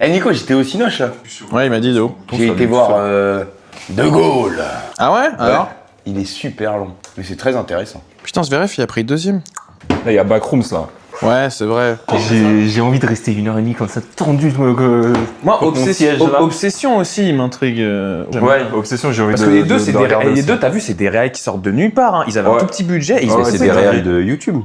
Eh Nico, j'étais au Cinoche là. Ouais, il m'a dit de haut. J'ai été voir De Gaulle. Ah ouais? Alors? Il est super long, mais c'est très intéressant. Putain, Zverev, il a pris deuxième. Là, il y a Backrooms, là. Ouais, c'est vrai. J'ai envie de rester 1h30 comme ça, tendu. Moi, siège, là. Obsession aussi, il m'intrigue. Ouais, Obsession, j'ai envie Parce de que les deux, c'est des regarder les aussi. deux, t'as vu, c'est des réals qui sortent de nulle part. Hein. Ils avaient un tout petit budget. Et C'est des réals de YouTube.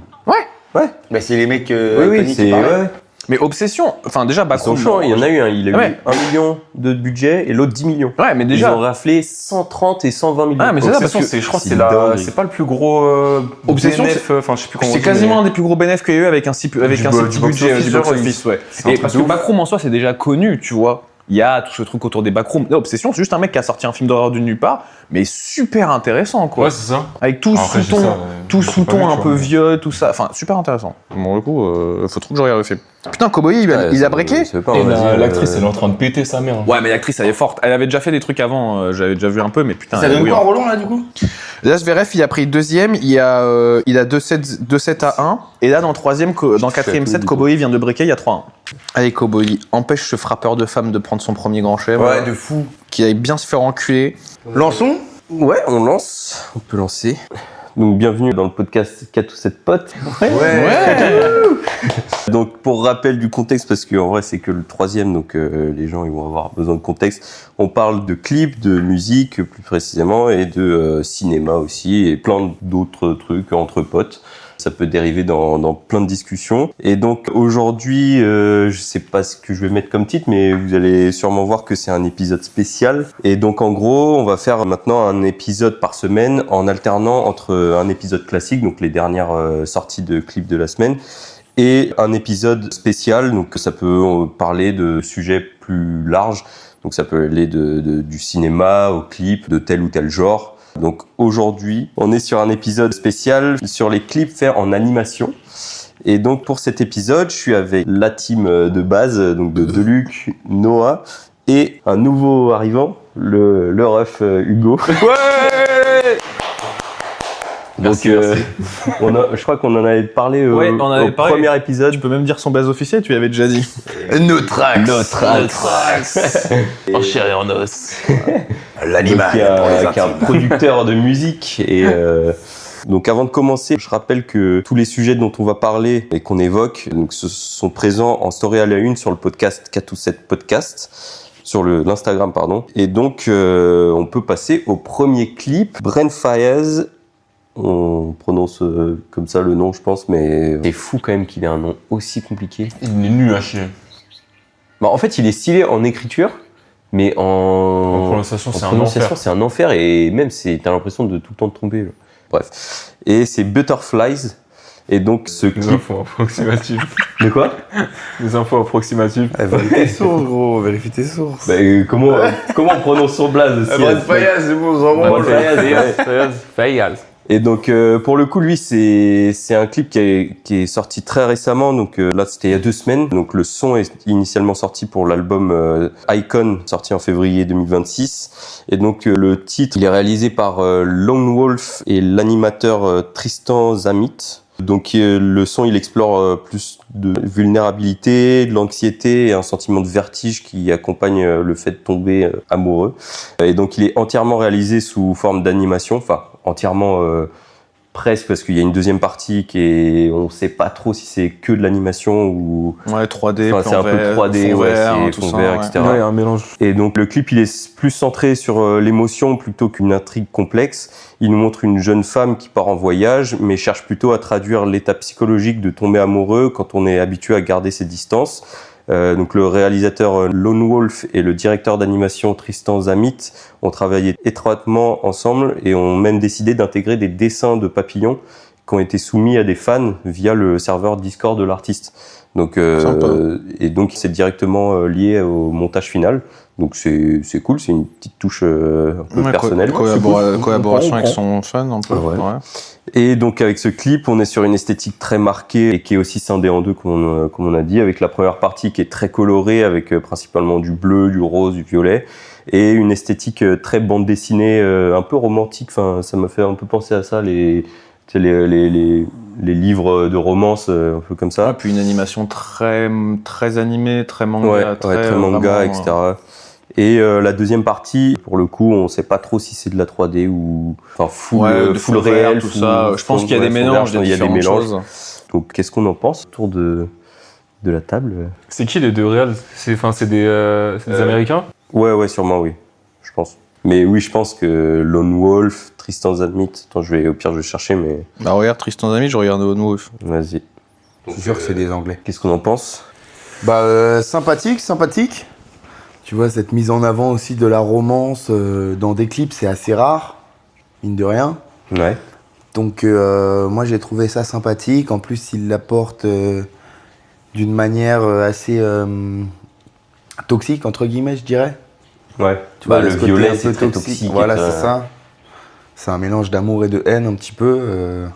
Bah c'est les mecs Oui, Tony qui c'est. parlaient. Ouais. Mais Obsession, enfin déjà, Ils sont Backrooms. chauds, il y en a eu un, il a Ouais. eu 1 million de budget et l'autre 10 millions. Ouais, mais Ils déjà. ont raflé 130 et 120 millions. Ah, mais c'est ça, parce Obsession, que je crois que c'est c'est dingue. c'est pas le plus gros Obsession, BNF, enfin je sais plus comment on C'est dit, quasiment mais- un des plus gros bénéfices qu'il y a eu avec un si petit du box budget office, du box genre, office, ouais. c'est un Et truc parce de que ouf. Backroom en soi, c'est déjà connu, tu vois. Il y a tout ce truc autour des backrooms. Là, Obsession, c'est juste un mec qui a sorti un film d'horreur de nulle part, mais super intéressant, quoi. Ouais, c'est ça. Avec tout Après, j'ai sous-ton, ça, tout j'ai pas sous-ton vu, un tu peu vois. vieux, tout ça. Enfin, super intéressant. Bon, du coup, faut trop que je regarde le film. Putain, Cowboy, il a breaké? Ça veut pas, Et vas-y, l'actrice, elle est en train de péter sa mère. Ouais, mais l'actrice, elle est forte. Elle avait déjà fait des trucs avant, j'avais déjà vu un peu, mais putain. Ça elle est donne quoi bouillante. Roland là du coup? Là, Zverev, il a pris deuxième, il a 2-7 à 1. Et là, dans le quatrième set, Cowboy vient de breaker, il y a 3-1. Allez, Cowboy, empêche ce frappeur de femme de prendre son premier grand chelem. Ouais, de fou. Qui aille bien se faire enculer. Lançon? Ouais, on lance. On peut lancer. Donc, bienvenue dans le podcast 4 ou 7 potes. Donc, pour rappel du contexte, parce qu'en vrai, c'est que le troisième, donc les gens ils vont avoir besoin de contexte. On parle de clips, de musique plus précisément, et de cinéma aussi, et plein d'autres trucs entre potes. Ça peut dériver dans plein de discussions. Et donc aujourd'hui, je sais pas ce que je vais mettre comme titre, mais vous allez sûrement voir que c'est un épisode spécial. Et donc en gros, on va faire maintenant un épisode par semaine en alternant entre un épisode classique, donc les dernières sorties de clips de la semaine, et un épisode spécial. Donc ça peut parler de sujets plus larges. Donc ça peut aller du cinéma au clip, de tel ou tel genre. Donc aujourd'hui, on est sur un épisode spécial sur les clips faits en animation. Et donc pour cet épisode, je suis avec la team de base, donc de Deluc, Noah, et un nouveau arrivant, le ref Hugo. Ouais. Donc je crois qu'on en avait parlé Ouais, on en avait au parlé. premier épisode. Tu peux même dire son base officiel, tu l'avais déjà dit. Notrax. En chair et en os. L'animal. Qui est un producteur de musique et donc avant de commencer, je rappelle que tous les sujets dont on va parler et qu'on évoque donc, sont présents en story à la une sur le podcast 4 ou 7 podcast, sur l'Instagram pardon. Et donc on peut passer au premier clip, Brain Fires. On prononce comme ça le nom je pense, mais c'est fou quand même qu'il ait un nom aussi compliqué. Il est nul à chier. Bah, en fait il est stylé en écriture, mais en prononciation, c'est un prononciation, enfer. c'est un enfer et même t'as l'impression de tout le temps de tromper. Là. Bref. Et c'est Butterflies. Et donc ce Les clip. infos approximatives. De quoi? Les infos approximatives. Vérifie tes sources, gros, vérifie tes sources. Bah, comment on prononce son blaze aussi? Brad Fayaz, c'est bon, Brad Fayaz, ouais. Fayaz. Et donc pour le coup lui c'est un clip qui est sorti très récemment, donc là c'était il y a 2 semaines. Donc le son est initialement sorti pour l'album Icon, sorti en février 2026. Et donc le titre il est réalisé par Lone Wolf et l'animateur Tristan Zamit. Donc le son il explore plus de vulnérabilité, de l'anxiété et un sentiment de vertige qui accompagne le fait de tomber amoureux. Et donc il est entièrement réalisé sous forme d'animation, enfin entièrement presque, parce qu'il y a une deuxième partie qui est, on sait pas trop si c'est que de l'animation ou Ouais, 3D, enfin, c'est un peu 3D, fond ouais, vert, c'est tout fond ça, vert, ouais. etc. Ouais, un mélange. Et donc le clip il est plus centré sur l'émotion plutôt qu'une intrigue complexe. Il nous montre une jeune femme qui part en voyage mais cherche plutôt à traduire l'état psychologique de tomber amoureux quand on est habitué à garder ses distances. Donc le réalisateur Lone Wolf et le directeur d'animation Tristan Zamit ont travaillé étroitement ensemble et ont même décidé d'intégrer des dessins de papillons qui ont été soumis à des fans via le serveur Discord de l'artiste. Donc et donc c'est directement lié au montage final. Donc c'est cool, c'est une petite touche un peu personnelle. Collaboration avec son fan un peu. Ouais. Ouais. Et donc avec ce clip, on est sur une esthétique très marquée et qui est aussi scindée en deux, comme on a dit, avec la première partie qui est très colorée, avec principalement du bleu, du rose, du violet, et une esthétique très bande dessinée, un peu romantique. Enfin, ça m'a fait un peu penser à ça, les les livres de romance, un peu comme ça. Et puis une animation très animée, très manga. Ouais, très manga, vraiment, etc. Et la deuxième partie, pour le coup, on sait pas trop si c'est de la 3D ou full réel, tout ça. Je pense qu'il y a des mélanges, il y a des mélanges. choses. Donc, qu'est-ce qu'on en pense autour de la table? C'est qui les deux réals? C'est des Américains? Ouais, sûrement, oui. Je pense. Mais oui, je pense que Lone Wolf, Tristan Zamit. Attends, au pire, je vais chercher, mais. Bah, regarde Tristan Zamit, je regarde Lone Wolf. Vas-y. Je suis sûr que c'est des Anglais. Qu'est-ce qu'on en pense? Bah, sympathique. Tu vois, cette mise en avant aussi de la romance dans des clips, c'est assez rare, mine de rien. Ouais. Donc, moi, j'ai trouvé ça sympathique. En plus, il l'apporte d'une manière assez toxique, entre guillemets, je dirais. Ouais. Tu vois, le ce côté violet, un c'est peu très toxique. Voilà, c'est ça. C'est un mélange d'amour et de haine, un petit peu.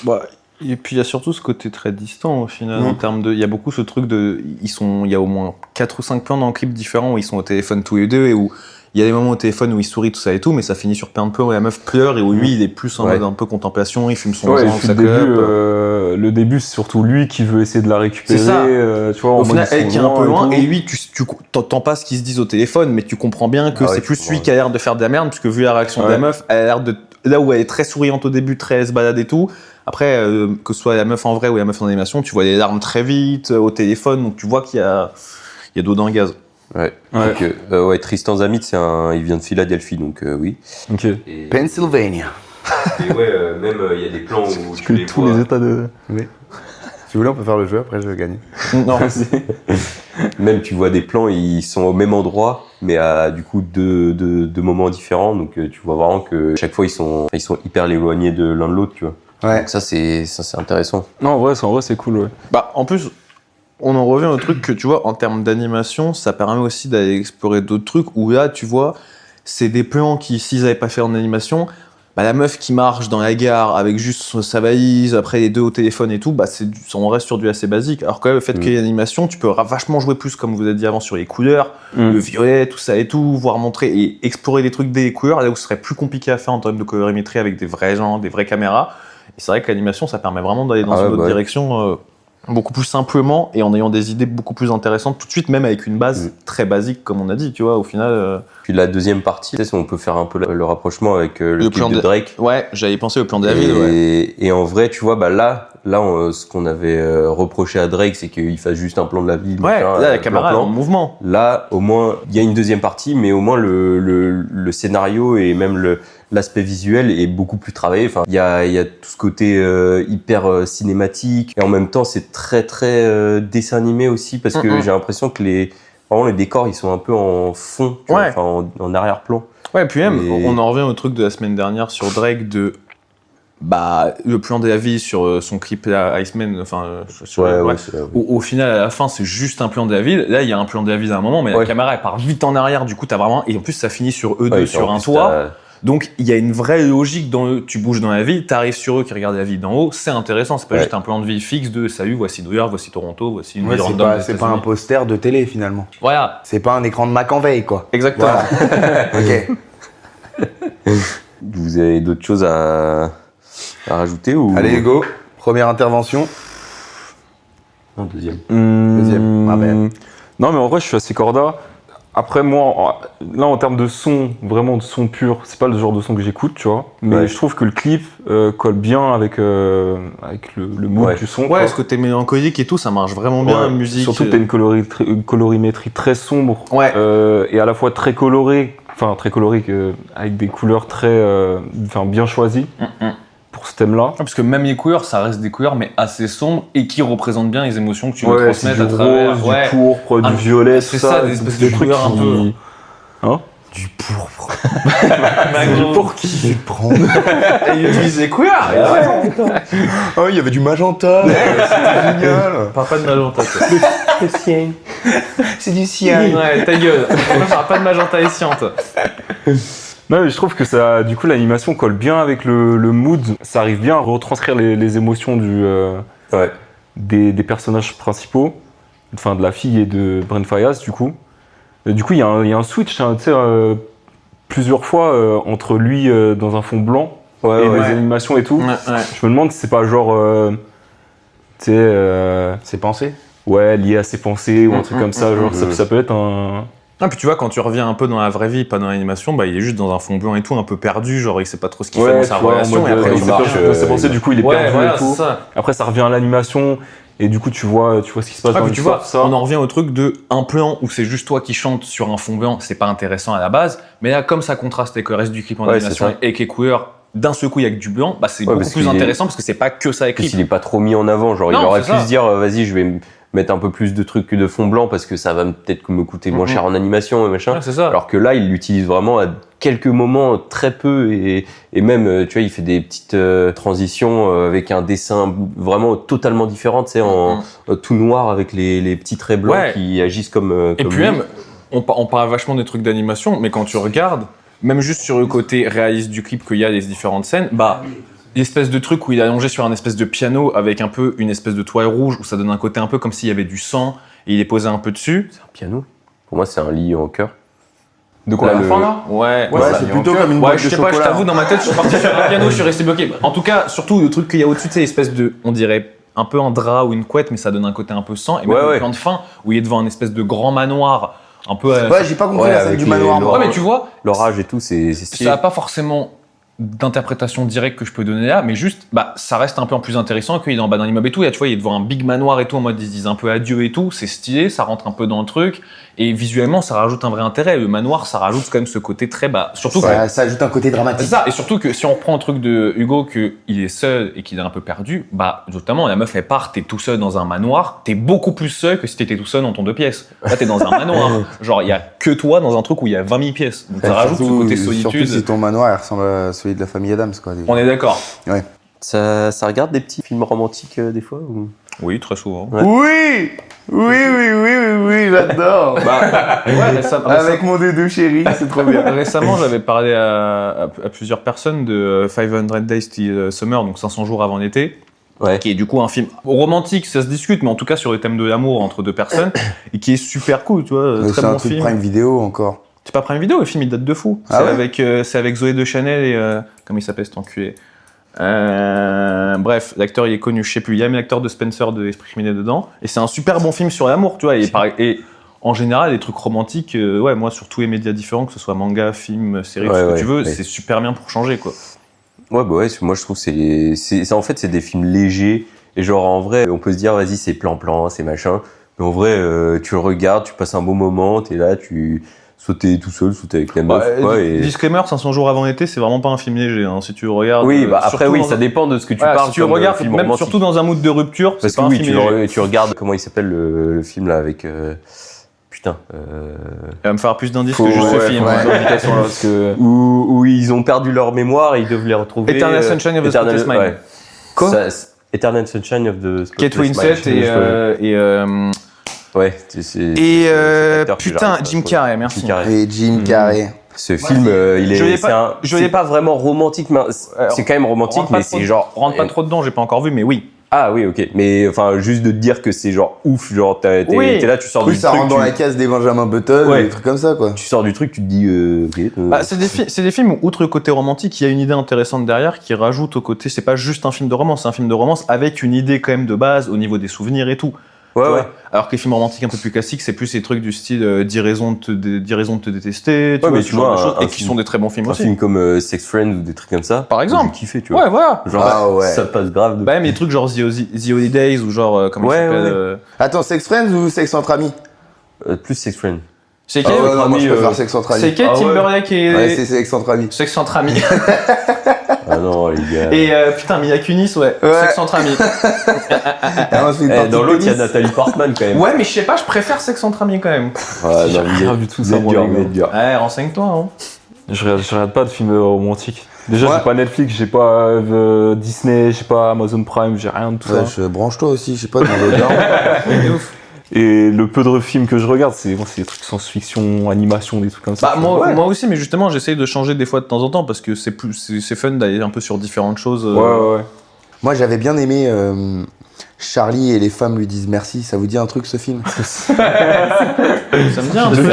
Bah, et puis il y a surtout ce côté très distant au final, en termes de. Il y a beaucoup ce truc de. Il y a au moins 4 ou 5 plans dans le clip différents où ils sont au téléphone tous les deux et où il y a des moments au téléphone où il sourit, tout ça et tout, mais ça finit sur plein de plans où la meuf pleure et où lui il est plus en mode un peu contemplation, il fume son Ouais, et joint, puis sa le début, c'est surtout lui qui veut essayer de la récupérer. C'est ça. Tu vois, Au final, elle qui est un peu loin, et lui. lui, tu t'entends pas ce qu'ils se disent au téléphone, mais tu comprends bien que Ah ouais, c'est tu plus comprends, lui qui a l'air de faire de la merde, puisque vu la réaction de la meuf, elle a l'air de. Là où elle est très souriante au début, très se balade et tout, après, que ce soit la meuf en vrai ou la meuf en animation, tu vois les larmes très vite au téléphone, donc tu vois qu'il y a d'eau dans le gaz. Ouais. Ouais. Donc, Tristan Zamit, il vient de Philadelphie, donc oui. Ok. Et, Pennsylvania. et ouais, même il y a des plans où tu les tous vois. les états de. Oui. Si vous voulez, on peut faire le jeu, après je vais gagner. Non, Même tu vois des plans, ils sont au même endroit, mais à du coup deux moments différents. Donc tu vois vraiment que chaque fois ils sont hyper éloignés de l'un de l'autre, tu vois. Ouais. Donc ça c'est intéressant. Non, en vrai, c'est cool, ouais. bah en plus, on en revient au truc que tu vois, en termes d'animation, ça permet aussi d'aller explorer d'autres trucs où là, tu vois, c'est des plans qui, s'ils n'avaient pas fait en animation, bah, la meuf qui marche dans la gare avec juste sa valise, après les deux au téléphone et tout, bah on reste sur du assez basique. Alors que là, le fait qu'il y ait l'animation, tu peux vachement jouer plus, comme vous avez dit avant, sur les couleurs, le violet, tout ça et tout, voir montrer et explorer des trucs des couleurs, là où ce serait plus compliqué à faire en termes de colorimétrie avec des vrais gens, des vraies caméras. Et c'est vrai que l'animation, ça permet vraiment d'aller dans une autre direction beaucoup plus simplement et en ayant des idées beaucoup plus intéressantes tout de suite, même avec une base très basique, comme on a dit, tu vois, au final. Puis la deuxième partie, tu sais, on peut faire un peu le rapprochement avec le clip de Drake. Ouais, j'avais pensé au plan de la ville, ouais. Et en vrai, tu vois, bah là, ce qu'on avait reproché à Drake, c'est qu'il fasse juste un plan de la ville. Ouais, machin, là, la caméra est en mouvement. Là, au moins, il y a une deuxième partie, mais au moins le scénario et même l'aspect visuel est beaucoup plus travaillé. Enfin, il y a tout ce côté hyper cinématique et en même temps, c'est très très dessin animé aussi parce que j'ai l'impression que vraiment les décors, ils sont un peu en fond, tu vois, enfin en arrière-plan. Ouais, et puis même, on en revient au truc de la semaine dernière sur Drake de le plan de la vie sur son clip là, Iceman, enfin au final à la fin c'est juste un plan de la ville. Là il y a un plan de la ville à un moment, mais la caméra elle part vite en arrière, du coup t'as vraiment, et en plus ça finit sur eux deux sur un toit. Donc il y a une vraie logique dans eux, tu bouges dans la ville, t'arrives sur eux qui regardent la ville d'en haut, c'est intéressant, c'est pas juste un plan de vie fixe de salut, voici New York, voici Toronto, voici une ville random. C'est pas un poster de télé finalement. Voilà. C'est pas un écran de Mac en veille quoi. Exactement. Voilà. Ok. Vous avez d'autres choses à rajouter ou... Allez go, première intervention. Non, deuxième. Deuxième, ma belle. Non, mais en vrai, je suis assez corda. Après, moi, là, en termes de son, vraiment de son pur, c'est pas le genre de son que j'écoute, tu vois. Mais je trouve que le clip colle bien avec le mood du son. Ouais, ce côté mélancolique et tout, ça marche vraiment bien, la musique. Surtout que t'as une colorimétrie très sombre et à la fois très colorée, avec des couleurs très bien choisies pour ce thème-là. Parce que même les couleurs, ça reste des couleurs, mais assez sombres et qui représentent bien les émotions que tu veux transmettre à travers. Du rose, du pourpre, du violet, c'est ça, des espèces de trucs couleurs un peu. Hein? Du pourpre. Pour qui tu te prends? Il utilise les couleurs. Oh, il y avait du magenta. C'était génial. Parle pas de magenta, toi. Le cyan. C'est du cyan. Ouais, ta gueule. On parle pas de magenta et cyan, toi. Non, mais je trouve que ça, du coup, l'animation colle bien avec le mood. Ça arrive bien à retranscrire les émotions des personnages principaux, enfin de la fille et de Brent Faiyaz, du coup. Et du coup, il y a un switch, hein, tu sais, plusieurs fois entre lui dans un fond blanc et ouais. des animations et tout. Ouais. Je me demande si c'est pas genre, tu sais, C'est pensé. ouais, lié à ses pensées ou un truc comme ça. Genre, ça peut être un. Ah, puis tu vois, quand tu reviens un peu dans la vraie vie, pas dans l'animation, bah il est juste dans un fond blanc et tout, un peu perdu, genre il sait pas trop ce qu'il fait dans sa tu vois, en relation, mode, et après il il sait marche. pas ce qu'il fait dans ses pensées, du coup il est perdu voilà, et tout. c'est ça. Après ça revient à l'animation et du coup tu vois ce qui se passe Ah, dans puis tu l'histoire, vois, tout ça. on en revient au truc de un plan où c'est juste toi qui chantes sur un fond blanc, c'est pas intéressant à la base, mais là, comme ça contraste avec le reste du clip en Ouais, animation c'est ça. et qui est couleur, d'un seul coup il y a que du blanc, bah c'est Ouais, beaucoup parce plus qu'il est- intéressant parce que c'est pas que ça En écrit. plus, il est pas trop mis en avant. Genre, Non, il aurait c'est pu ça. se dire, vas-y, je vais mettre un peu plus de trucs que de fond blanc parce que ça va peut-être me coûter moins cher en animation et machin. Ouais, c'est ça. Alors que là, il l'utilise vraiment à quelques moments très peu et même, tu vois, il fait des petites transitions avec un dessin vraiment totalement différent, tu sais, en tout noir avec les petits traits blancs Ouais. qui agissent comme. Et comme puis lui. même, on parle vachement des trucs d'animation, mais quand tu regardes, même juste sur le côté réaliste du clip qu'il y a des différentes scènes, bah l'espèce de truc où il est allongé sur un espèce de piano avec un peu une espèce de toile rouge où ça donne un côté un peu comme s'il y avait du sang et il est posé un peu dessus. C'est un piano. Pour moi, c'est un lit en cœur. De quoi Là, à la le- fin là Ouais, Ouais, c'est plutôt comme une Ouais, boîte je de sais pas, je chocolat. t'avoue, dans ma tête, je suis parti faire un piano, je suis resté bloqué. En tout cas, surtout le truc qu'il y a au-dessus, c'est l'espèce de, on dirait un peu un drap ou une couette, mais ça donne un côté un peu sang. Et même Ouais, le plan de fin où il est devant un espèce de grand manoir, un peu. Ouais, j'ai pas compris Ouais, la scène avec du les manoir. moi. Ouais, mais tu vois, L'orage et tout, c'est stylé. ça n'a pas forcément d'interprétation directe que je peux donner là, mais juste, bah, ça reste un peu en plus intéressant qu'il est en bas d'un immeuble et tout. Et tu vois, il est devant un big manoir et tout, en mode ils se disent un peu adieu et tout. C'est stylé, ça rentre un peu dans le truc. Et visuellement, ça rajoute un vrai intérêt. Le manoir, ça rajoute quand même ce côté très, bah, surtout. Ça ajoute un côté C'est dramatique. ça, et surtout que si on reprend le truc de Hugo, qu'il est seul et qu'il est un peu perdu, bah, notamment, la meuf, elle part, t'es tout seul dans un manoir, t'es beaucoup plus seul que si t'étais tout seul dans ton 2 pièces. Là, t'es dans un manoir. Genre, il y a que toi dans un truc où il y a 20 000 pièces. Donc, ça rajoute ce côté Surtout solitude. si ton manoir il ressemble à celui de la famille Adams, quoi. On est d'accord. Ça regarde des petits films romantiques des fois ou... Oui, très souvent. Ouais. Oui, oui, j'adore. Ouais, Avec mon doudou chéri, c'est trop bien. Récemment, j'avais parlé à plusieurs personnes de 500 Days Till Summer, donc 500 jours avant l'été, Ouais. qui est du coup un film romantique, ça se discute, mais en tout cas sur le thème de l'amour entre deux personnes, et qui est super cool, tu vois, très C'est un bon truc film. Prime Vidéo encore. C'est pas Prime Vidéo, le film il date de fou. Ah C'est avec Zoé de Chanel et comment il s'appelle cet enculé bref, l'acteur il est connu, je sais plus, il y a même l'acteur de Spencer de Esprit criminel dedans, et c'est un super bon film sur l'amour, tu vois, et en général, les trucs romantiques, ouais, moi sur tous les médias différents, que ce soit manga, film, série, tout ce que tu veux, c'est super bien pour changer, quoi. Ouais, bah ouais, moi je trouve que en fait, c'est des films légers. Et genre, en vrai, on peut se dire, vas-y, c'est plan-plan, c'est machin. Mais en vrai, tu le regardes, tu passes un bon moment, t'es là, soit t'es tout seul, soit t'es avec la meuf. Disclaimer, 500 jours avant l'été, c'est vraiment pas un film léger, hein, si tu le regardes. Oui, bah après, surtout oui, dans ça un- dépend de ce que tu Voilà, parles. si tu le comme, regardes, film même romantique. surtout dans un mood de rupture, Parce c'est que pas un oui, film léger. tu regardes, comment il s'appelle le film là avec. Putain. Il va me faire plus d'indices que juste ce film. Faut des indications, là, parce que Où ils ont perdu leur mémoire et ils doivent les retrouver. Eternal Sunshine of the Spotless Mind. ouais. Quoi Eternal Sunshine of the Spotless Kate Mind. Winslet Ouais, putain, Jim Carrey, merci. Jim Carrey. Et Jim Carrey. Ce film, c'est pas vraiment romantique, mais c'est quand même romantique, mais c'est genre. Rentre pas trop dedans, j'ai pas encore vu, mais oui. Ah oui, ok. Mais enfin, juste de te dire que c'est genre ouf, genre t'es là, tu sors Oui, du ça truc. rentre dans la case des Benjamin Button, Ouais. des trucs comme ça, quoi. Tu sors du truc, tu te dis. Ok. Bah, c'est des films où, outre le côté romantique, il y a une idée intéressante derrière qui rajoute au côté. C'est pas juste un film de romance, c'est un film de romance avec une idée quand même de base au niveau des souvenirs et tout. Ouais, Tu ouais. vois. Alors que les films romantiques un peu plus classiques, c'est plus ces trucs du style 10 raisons de te détester, Ouais, mais ce tu genre vois, de choses, un et qui film- sont des très bons films Un aussi. film comme Sex Friends ou des trucs comme ça. Par exemple. J'ai kiffé, tu vois. Ouais, voilà. Genre, Ah ouais. ça passe grave. Bah, même des trucs genre The Holidays ou genre, comment Ouais, il s'appelle ouais. euh, Attends, Sex Friends ou Sex entre amis? Plus Sex Friends. C'est Ah quel ouais, non, moi je amis, préfère Sex entre C'est amis. quel Ah ouais. Timberlake et Ouais, c'est Sex entre amis. Sex entre amis. Ah non, les gars. Et putain, Mila Kunis, ouais. Ouais. Sex entre amis. Ah, ensuite, une partie Dans de l'autre, il y a pénis. Nathalie Portman quand même. Ouais, mais je sais pas, je préfère Sex entre amis quand même. Ouais, J'ai non, mais rien du tout, vous ça, êtes moi, dur, les vous gars. êtes dur. Ouais, renseigne-toi. Hein. je regarde pas de films romantiques. Déjà, Ouais. j'ai pas Netflix, j'ai pas Disney, j'ai pas Amazon Prime, j'ai rien de tout Ouais, ça. je branche-toi aussi, je sais pas, dans le regard. De ouf. Et le peu de films que je regarde, c'est des trucs science-fiction, animation, des trucs comme ça. Bah, moi aussi, mais justement, j'essaye de changer des fois de temps en temps parce que c'est fun d'aller un peu sur différentes choses. Ouais. Moi, j'avais bien aimé Charlie et les femmes lui disent merci. Ça vous dit un truc, ce film? Ça me dit un truc.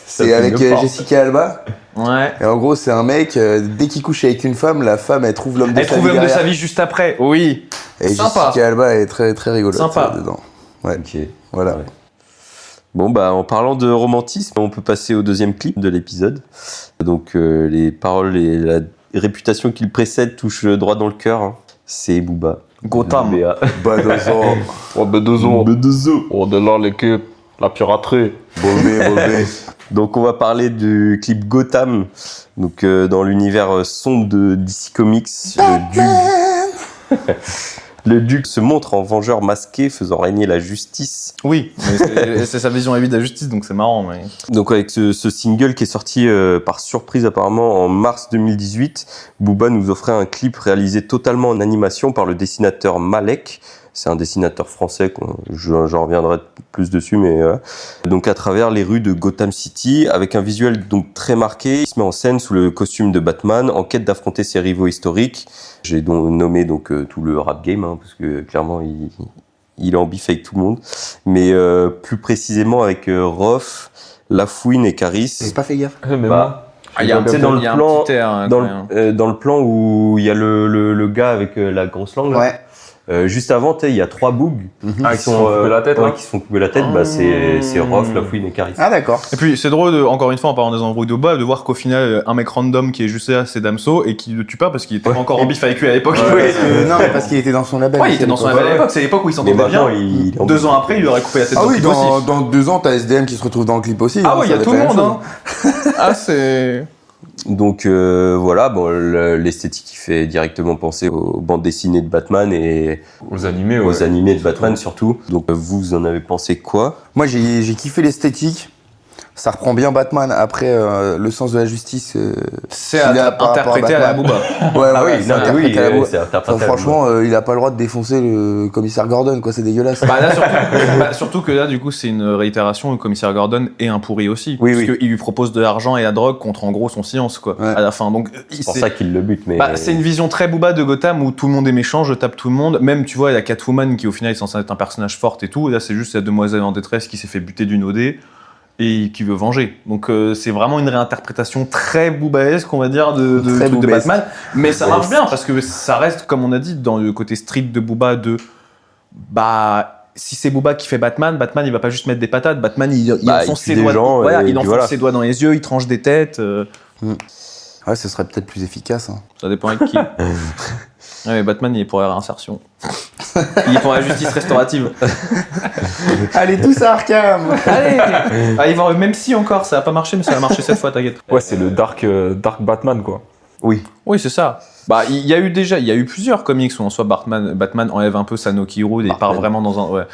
C'est avec Jessica Alba. Ouais. Et en gros, c'est un mec, dès qu'il couche avec une femme, la femme, elle trouve l'homme de Elle sa trouve vie l'homme de derrière. sa vie juste après. Oui. Et Sympa. Jessica Alba est très, très rigolote Sympa. dedans. Ouais, Ok. voilà. Ouais. Bon, bah, en parlant de romantisme, on peut passer au deuxième clip de l'épisode. Donc, les paroles et la réputation qui le précède touchent droit dans le cœur. Hein. C'est Booba. Gotham. BA. Badozo, Oh, B2O. Bedozo. Oh, de là, l'équipe, la piraterie. Bolbé. Donc, on va parler du clip Gotham. Donc, dans l'univers sombre de DC Comics, le Duc se montre en vengeur masqué, faisant régner la justice. Oui, mais c'est sa vision à vie de la justice, donc c'est marrant. Mais... Donc avec ce single qui est sorti par surprise apparemment en mars 2018, Booba nous offrait un clip réalisé totalement en animation par le dessinateur Malek. C'est un dessinateur français, j'en reviendrai plus dessus, mais voilà. Donc à travers les rues de Gotham City, avec un visuel donc très marqué, il se met en scène sous le costume de Batman, en quête d'affronter ses rivaux historiques. J'ai donc nommé donc tout le rap game, hein, parce que clairement il est en bif avec tout le monde, mais plus précisément avec Rof, Lafouine et Caris. J'ai pas fait gaffe. Mais Bah, il y a un tu sais, petit dans le plan, petit air, hein, dans quand même. dans le plan où il y a le gars avec la grosse langue, là. Ouais. Juste avant, il y a 3 bougs Ah, qui se font couper la tête, ouais, là. qui se font couper la tête. Bah, c'est Rof, Lafouine et Caris. Ah, d'accord. Et puis c'est drôle, encore une fois, en parlant des embrouilles de Boba, de voir qu'au final, un mec random qui est juste là, c'est Damso, et qui le tue pas parce qu'il était encore en bif avec lui à l'époque. Ouais, non, mais parce qu'il était dans son label. Ouais, il était dans son label à l'époque, c'est l'époque où il Mais s'entendait maintenant, bien. il est en 2 ans après, il lui aurait coupé la tête Ah dans le oui, clip aussi. dans 2 ans, t'as SDM qui se retrouve dans le clip aussi. Ah hein, ouais, il y ça a va tout être le la même monde, hein. Ah, c'est... Donc voilà, bon, l'esthétique qui fait directement penser aux bandes dessinées de Batman et Aux animés, ouais. aux animés de Batman surtout. Donc vous en avez pensé quoi? Moi, j'ai kiffé l'esthétique. Ça reprend bien Batman. Après, le sens de la justice. C'est qu'il a par rapport interprété à la Batman. Booba. Ouais, Ah ouais, oui, c'est non, mais interprété oui, à la Booba. c'est interprété Enfin, à la franchement, il a pas le droit de défoncer le commissaire Gordon, quoi. C'est dégueulasse. Bah là, surtout que là, du coup, c'est une réitération. Le commissaire Gordon est un pourri aussi. Oui, parce oui. qu'il lui propose de l'argent et la drogue contre, en gros, son silence, quoi. Ouais. À la fin. Donc, C'est pour ça qu'il le bute. Mais bah, c'est une vision très Booba de Gotham où tout le monde est méchant, je tape tout le monde. Même, tu vois, il y a Catwoman qui, au final, est censé être un personnage fort et tout. Et là, c'est juste la demoiselle en détresse qui s'est fait buter d'une OD et qui veut venger. Donc, c'est vraiment une réinterprétation très Boobaesque, on va dire, de Très truc de Boobaesque. Batman. Mais ça marche bien parce que ça reste, comme on a dit, dans le côté street de Booba de. Bah. Si c'est Booba qui fait Batman, Batman il va pas juste mettre des patates. Batman il Bah, enfonce il ses tue des doigts, gens, voilà, et il puis enfonce voilà. ses doigts dans les yeux, il tranche des têtes. Ouais, ce serait peut-être plus efficace. Hein. Ça dépend avec qui. Ouais, mais Batman, il est pour la réinsertion. Il est pour la justice restaurative. Allez, tous à Arkham. Allez Allez voir, même si encore, ça a pas marché, mais ça va marcher cette fois, t'inquiète. Ouais, c'est le dark Batman, quoi. oui. Oui, c'est ça. Bah, il y a eu plusieurs comics où en soi Batman enlève un peu sa Noki Road et part vraiment dans un,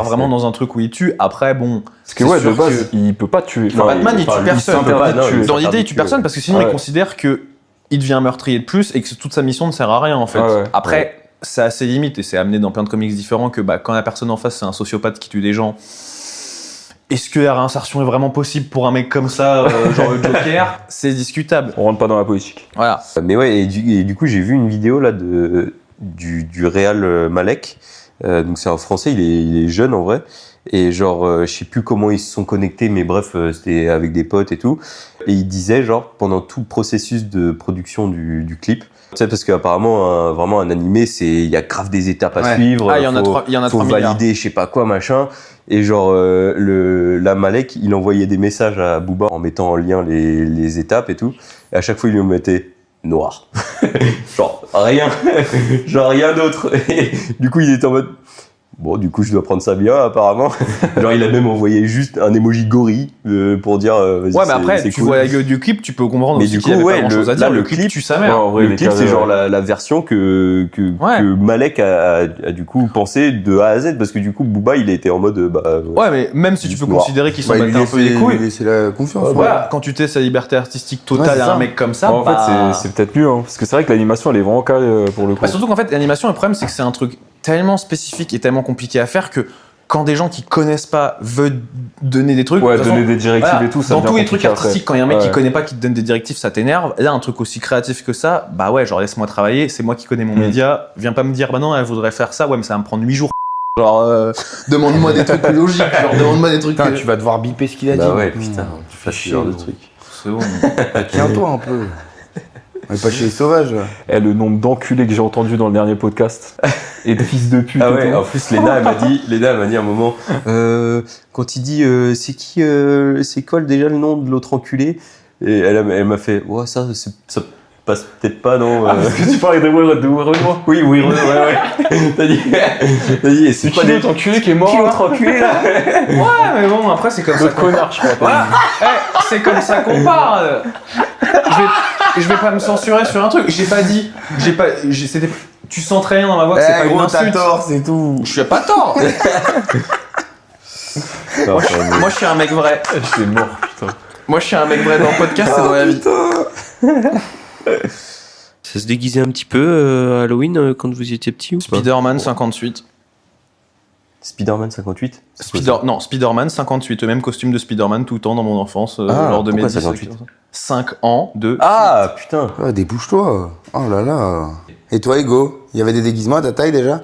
vraiment dans un truc où il tue. Après, bon. Parce que c'est ouais, de sûr base, il peut pas tuer. Enfin, Batman, il tue personne. Il peut pas tuer. Dans l'idée, il tue personne parce que sinon, Ouais. il considère que il devient meurtrier de plus et que toute sa mission ne sert à rien en fait. Ouais, ouais. Après, c'est assez limite et c'est amené dans plein de comics différents que bah, quand la personne en face c'est un sociopathe qui tue des gens, est-ce que la réinsertion est vraiment possible pour un mec comme ça, genre le Joker? C'est discutable. On rentre pas dans la politique. Voilà. Mais ouais, et du coup, j'ai vu une vidéo là du réal Malek. Donc c'est un Français, il est jeune en vrai. Et genre, je sais plus comment ils se sont connectés, mais bref, c'était avec des potes et tout. Et il disait, genre, pendant tout le processus de production du clip, tu sais, parce qu'apparemment, vraiment, un animé, il y a grave des étapes à Ouais. suivre. Ah, il y en a 3 faut milliards. valider, je sais pas quoi, machin. Et genre, la Malek, il envoyait des messages à Booba en mettant en lien les étapes et tout. Et à chaque fois, il lui mettait noir. genre, rien. genre, rien d'autre. Et du coup, il était en mode, bon, du coup, je dois prendre ça bien, apparemment. genre, il a même envoyé juste un emoji gorille pour dire, vas-y, Ouais, mais après, c'est tu cool. vois la gueule du clip, tu peux comprendre Mais aussi du qu'il y coup, avait ouais, pas grand-chose à dire. là, Le le clip clip, tue sa mère. Ouais, en vrai, Le il est clip, carré, c'est genre ouais. la version que Ouais. Malek a du coup pensé de A à Z, parce que du coup, Booba, il était en mode, Ouais, mais même si tu Juste peux noir. considérer qu'ils s'en Bah, il battaient un peu les couilles. C'est la confiance. ouais. Voilà, quand tu t'es sa liberté artistique Ouais, totale c'est à ça. un mec comme ça, En bah... fait, c'est peut-être mieux, hein, parce que c'est vrai que l'animation, elle est vraiment carrée pour le coup. Bah, surtout qu'en fait, l'animation, le problème, c'est que c'est un truc tellement spécifique et tellement compliqué à faire que quand des gens qui connaissent pas veulent donner des trucs, Ouais, de toute façon, donner des directives voilà, et tout, ça dans devient tous les trucs compliqué après. artistiques, quand il y a un mec qui Ouais. connaît pas qui te donne des directives, ça t'énerve. Là, un truc aussi créatif que ça, bah ouais, genre laisse-moi travailler, c'est moi qui connais mon média, viens pas me dire, bah non, elle voudrait faire ça, ouais, mais ça va me prendre 8 jours. Genre, demande-moi des trucs plus logiques, genre demande-moi des trucs. Putain, tu vas devoir biper ce qu'il a dit. bah ouais, Mmh. putain, tu fasses ce genre de truc. c'est bon. Tiens-toi un peu. On est pas chez les sauvages, là. Et le nombre d'enculés que j'ai entendu dans le dernier podcast. Et de fils de pute. Ah et ouais, tout. en plus Léna elle m'a dit à un moment quand il dit c'est quoi déjà le nom de l'autre enculé, et elle m'a fait ouais ça passe peut-être pas non Ah, parce que tu parlais de Werenoi. oui ouais t'as dit et c'est C'est pas qui des l'autre enculé qui est mort qui là l'autre enculé là. Ouais, mais bon, après, c'est comme ça Le connard, je crois. C'est comme ça qu'on parle. Je vais pas me censurer sur un truc. C'était. Tu sens très bien dans ma voix que c'est pas une gros, t'as insulte. tort, c'est tout. Je suis pas tort. Moi, je suis un mec vrai. Je suis mort, putain. Moi, je suis un mec vrai dans le podcast, c'est dans la vie. Ça se déguisait un petit peu à Halloween quand vous étiez petit ou pas? Spider-Man 58. Spider-Man 58. Spider-Man 58, le même costume de Spider-Man tout le temps dans mon enfance, Ah, lors de mes pourquoi 10, 58? 5 ans de. Ah putain. Ah, débouche-toi. Oh là là. Et toi, Ego, il y avait des déguisements à ta taille déjà?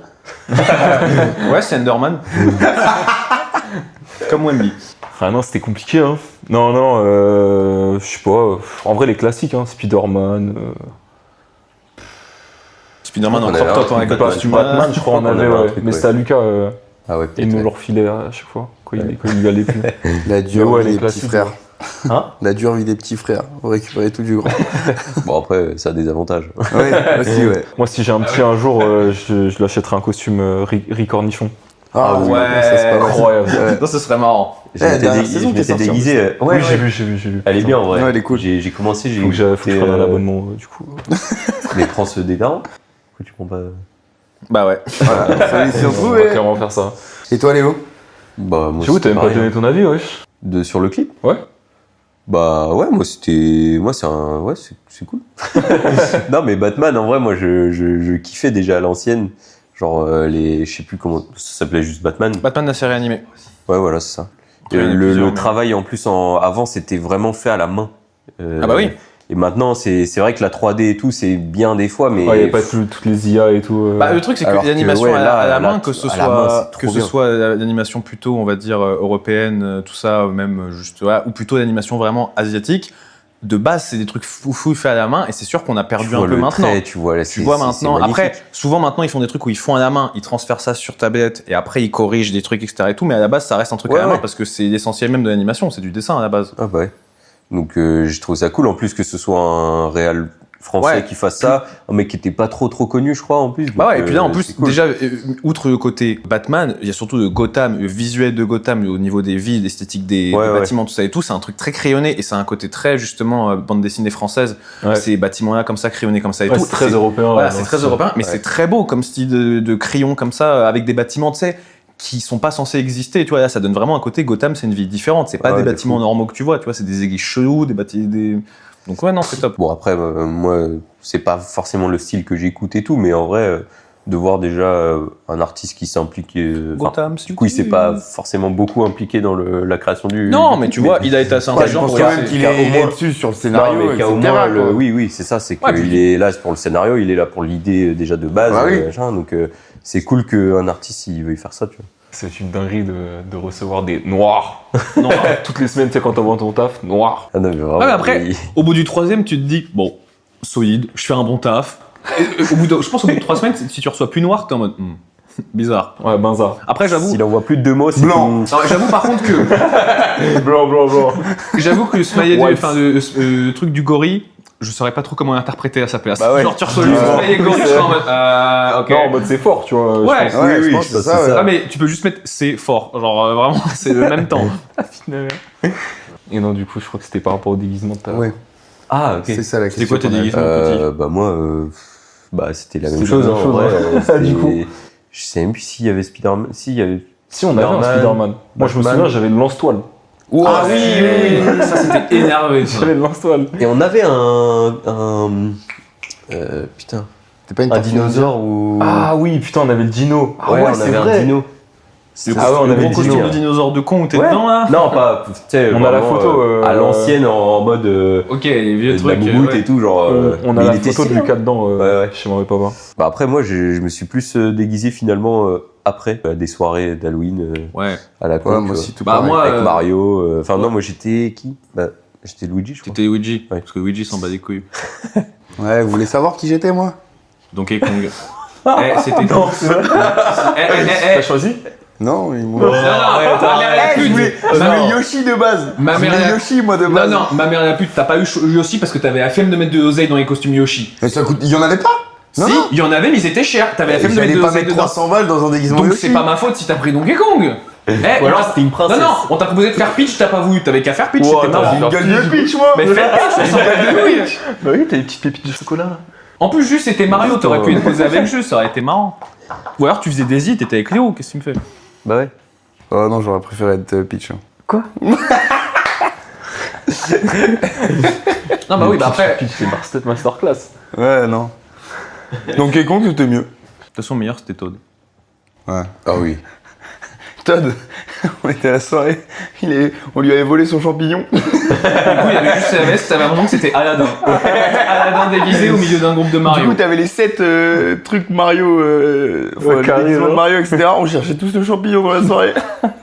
Ouais, c'est Enderman. Comme Wemby. Ah non, c'était compliqué, hein. Non, je sais pas. En vrai, les classiques, hein. Spider-Man. Spider-Man en On crop avait top un avec truc le Batman. costume. Batman, je crois, on On avait, avait un ouais. truc, Mais ouais. c'était à Lucas. Ah ouais. Et il nous le refilait à chaque fois, quand il y allait plus. La dure ouais, vie les des petits classiques, frères. Hein? La dure vie des petits frères. Vous récupérez tout du grand. Bon après ça a des avantages. Oui, aussi, ouais. Moi, si j'ai un petit un jour, je lui achèterai un costume Rick Cornichon. Ah ouais, ça c'est pas mal. Incroyable. Ouais. Non, ce serait marrant. Je la m'étais dernière dégui- saison je qui est m'étais sortie, en déguisé. Ouais, Oui, ouais. j'ai vu. Elle est bien en vrai. Ouais, elle est cool. J'ai commencé, j'ai Faut que je prenne un écouté, abonnement, du coup. Les trans des darons. Pourquoi tu prends pas? Bah ouais. Voilà, ça s'y On retrouve. va clairement faire ça. Et toi, Léo? Bah moi. J'avoue, c'était t'as même pas pareil, donné ton avis, wesh. sur le clip. Ouais. Bah ouais, moi c'est cool. Non mais Batman en vrai moi je kiffais déjà à l'ancienne, genre je sais plus comment ça s'appelait, juste Batman. Batman la série animée. Ouais voilà, c'est ça. Il y en a plusieurs, Le mais- travail en plus avant c'était vraiment fait à la main. Ah bah oui. Et maintenant c'est vrai que la 3D et tout c'est bien des fois mais Ouais, il n'y a pas toutes les IA et tout. Bah, le truc, c'est que alors que, l'animation ouais, à là, la main, là, que ce à la main, soit, c'est trop que ce bien. soit l'animation plutôt, on va dire, européenne, tout ça, ou même juste, ouais, ou plutôt l'animation vraiment asiatique, de base, c'est des trucs fou faits à la main, et c'est sûr qu'on a perdu un peu maintenant. Tu vois là, Tu vois maintenant, après, souvent maintenant, ils font des trucs où ils font à la main, ils transfèrent ça sur tablette, et après, ils corrigent des trucs, etc. et tout, mais à la base, ça reste un truc à la main, parce que c'est l'essentiel même de l'animation, c'est du dessin à la base. Ah bah ouais. Donc je trouve ça cool en plus que ce soit un réal français Ouais. qui fasse ça, un mec qui était pas trop connu je crois en plus. Bah Donc, ouais, et puis là, en c'est plus, cool. déjà, outre le côté Batman, il y a surtout le Gotham, le visuel de Gotham, au niveau des villes, l'esthétique des Ouais, ouais. bâtiments, tout ça et tout, c'est un truc très crayonné, et c'est un côté très, justement, bande dessinée française, Ouais. ces bâtiments-là, comme ça, crayonnés comme ça et Ouais, tout. c'est très C'est- européen. Voilà, ouais, c'est non, très européen, mais ouais. c'est très beau comme style de crayon comme ça, avec des bâtiments, tu sais, qui sont pas censés exister, tu vois, là, ça donne vraiment un côté Gotham, c'est une ville différente, c'est pas Ouais, des de bâtiments fou. normaux que tu vois, c'est des églises chelous, des bâtiments, donc ouais, non, c'est top. Bon après moi c'est pas forcément le style que j'écoute et tout, mais en vrai de voir déjà un artiste qui s'implique. Gotham, Du coup il s'est pas forcément beaucoup impliqué dans la création du. Non, du mais clip, tu vois, il a été assez Ouais, je intelligent pense pour quand y même qu'il qu'au est moins- dessus sur le Non, scénario, mais qu'à au etc., moins quoi. oui c'est ça, c'est Ouais, qu'il puis- est là pour le scénario, il est là pour l'idée déjà de base, Bah oui. machin, donc c'est cool qu'un artiste il veuille faire ça, tu vois. C'est une dinguerie de recevoir des noirs. Non, Toutes les semaines, tu sais, quand t'envoies ton taf, noir. Ah non, mais vraiment, mais après, au bout du troisième, tu te dis, bon, solide, je fais un bon taf. Et, je pense au bout de 3 semaines, si tu reçois plus noir, t'es en mode, bizarre. Ouais, benza. Après, j'avoue, s'il envoie plus de 2 mots, c'est Blanc. tout- non, j'avoue par contre que, Blanc. j'avoue que le smiley, White. enfin, le truc du gorille, je saurais pas trop comment l'interpréter à sa place. Bah ouais. Genre, tu reçois le smiley gorille, je serais en mode, ok. Non, en mode c'est fort, tu vois. Ouais. je pense. Ouais, je oui, pense je que c'est pense ça, que ouais. Ah, mais tu peux juste mettre, c'est fort. Genre, vraiment, c'est le même temps. Et non, du coup, je crois que c'était par rapport au déguisement de ta. Ouais, Ah ok. c'est ça la C'était question. quoi tes qu'on a. déguisements, Bah moi, bah c'était la même C'était chose. la même hein, chose, en vrai, ouais. c'était- Du coup. Je sais même plus s'il y avait Spider-Man. Si, il y avait. Si, on avait un Spider-Man. Spider-Man. Moi, je me Batman. souviens, j'avais le lance-toile. Ah oui, ça c'était énervé. ça. J'avais le lance-toile. Et on avait putain, C'était pas une un tortue dinosaure ou. Ah oui, putain, on avait le dino. Ah ouais, ouais, on c'est avait vrai. un dino. Ah ouais, on le avait gros le costume dino. de dinosaure de con où t'es Ouais. dedans là. Non, pas. Tu sais, On a la vraiment, photo, à l'ancienne en mode. Ok, les vieux de la trucs. bouboute et tout, genre. On mais a il la était photo de stylé, Lucas dedans, ouais. chez mon papa. Bah après, moi, je me suis plus déguisé finalement après des soirées d'Halloween Ouais. à la con. Ouais, tu moi vois. aussi, tout Bah, pareil. moi, Avec Mario. Enfin, non, moi j'étais qui bah, J'étais Luigi, je crois. T'étais Luigi, Ouais. parce que Luigi s'en bat les couilles. Ouais, vous voulez savoir qui j'étais, moi? Donkey Kong. C'était Non, t'as choisi? Non, ils m'ont... Non, ma mère la je pute. voulais Yoshi de base. Ma Je mère voulais la- Yoshi, moi, de Non, base. non, ma mère la pute, t'as pas eu Yoshi parce que t'avais la flemme de mettre de l'oseille dans les costumes Yoshi. Mais ça coûte... Il y en avait pas? Non, Si, non. il y en avait, mais ils étaient chers. T'avais la flemme de mettre J'allais de pas l'oseille mettre dedans. 300 balles dans un déguisement Donc Yoshi. c'est pas ma faute si t'as pris Donkey Kong. Ou alors c'était une princesse. Non, non, on t'a proposé de faire Peach, t'as pas voulu. T'avais qu'à faire Peach, Wow, c'était t'as marrant. vu. Une gueule de pitch, moi. Mais fais Peach, on s'en bat de couilles. Bah oui, t'as des petites pépites de chocolat là. En plus, juste c'était Mario, t'aurais pu être posé avec juste, ça aurait été marrant. Ou alors tu faisais des hits, t'étais avec Léo, qu'est-ce que tu me fais? Bah ouais. Oh non, j'aurais préféré être Peach. Non, bah oui, bah après. Puis c'est Marsted Masterclass. Ouais, non. Donkey Kong, c'était mieux. De toute façon, meilleur c'était Toad. Ouais. Ah oui. Todd, on était à la soirée, on lui avait volé son champignon. Du coup, il y avait juste la veste, t'avais un moment que c'était Aladdin. Aladdin déguisé au milieu d'un groupe de Du Mario. coup, t'avais les 7 trucs Mario, Ouais, carré, les déguisements de là. Mario, etc. On cherchait tous le champignon dans la soirée.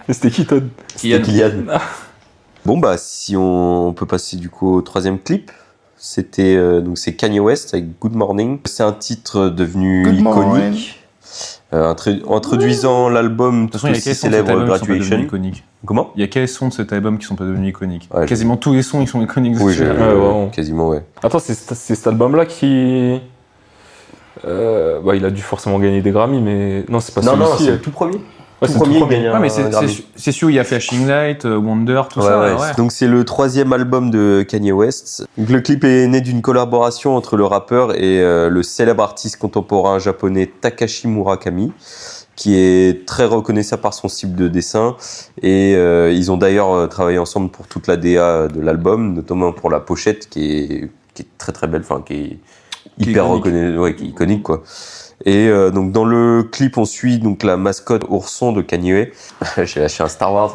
Et c'était qui Todd? C'était Kylian. Bon bah si on peut passer du coup au troisième clip, c'était donc c'est Kanye West avec Good Morning. C'est un titre devenu Good morning. iconique, introduisant l'album De toute tout façon, il y a aussi quels sons de cet célèbre album qui sont pas devenus Graduation. iconiques? Comment? Il y a quels sons de cet album qui sont pas devenus iconiques? Ouais, Quasiment tous les sons, ils sont iconiques. Oui, dessus. vraiment. quasiment ouais. Attends, c'est cet album-là qui. Bah, il a dû forcément gagner des Grammy, mais. Non, c'est pas celui-ci. c'est le tout premier. Ouais, tout c'est premier, tout premier. il gagne Ouais, mais un Grammy. c'est sûr, il y a Flashing Light, Wonder, tout ça. Ouais. Ouais. Donc c'est le troisième album de Kanye West. Donc, le clip est né d'une collaboration entre le rappeur et le célèbre artiste contemporain japonais Takashi Murakami, qui est très reconnaissable par son style de dessin. Et ils ont d'ailleurs travaillé ensemble pour toute la DA de l'album, notamment pour la pochette qui est très très belle, enfin qui est hyper iconique. reconnaissable, ouais, qui est iconique quoi. Et donc dans le clip on suit donc la mascotte ourson de Kanye. J'ai lâché un Star Wars.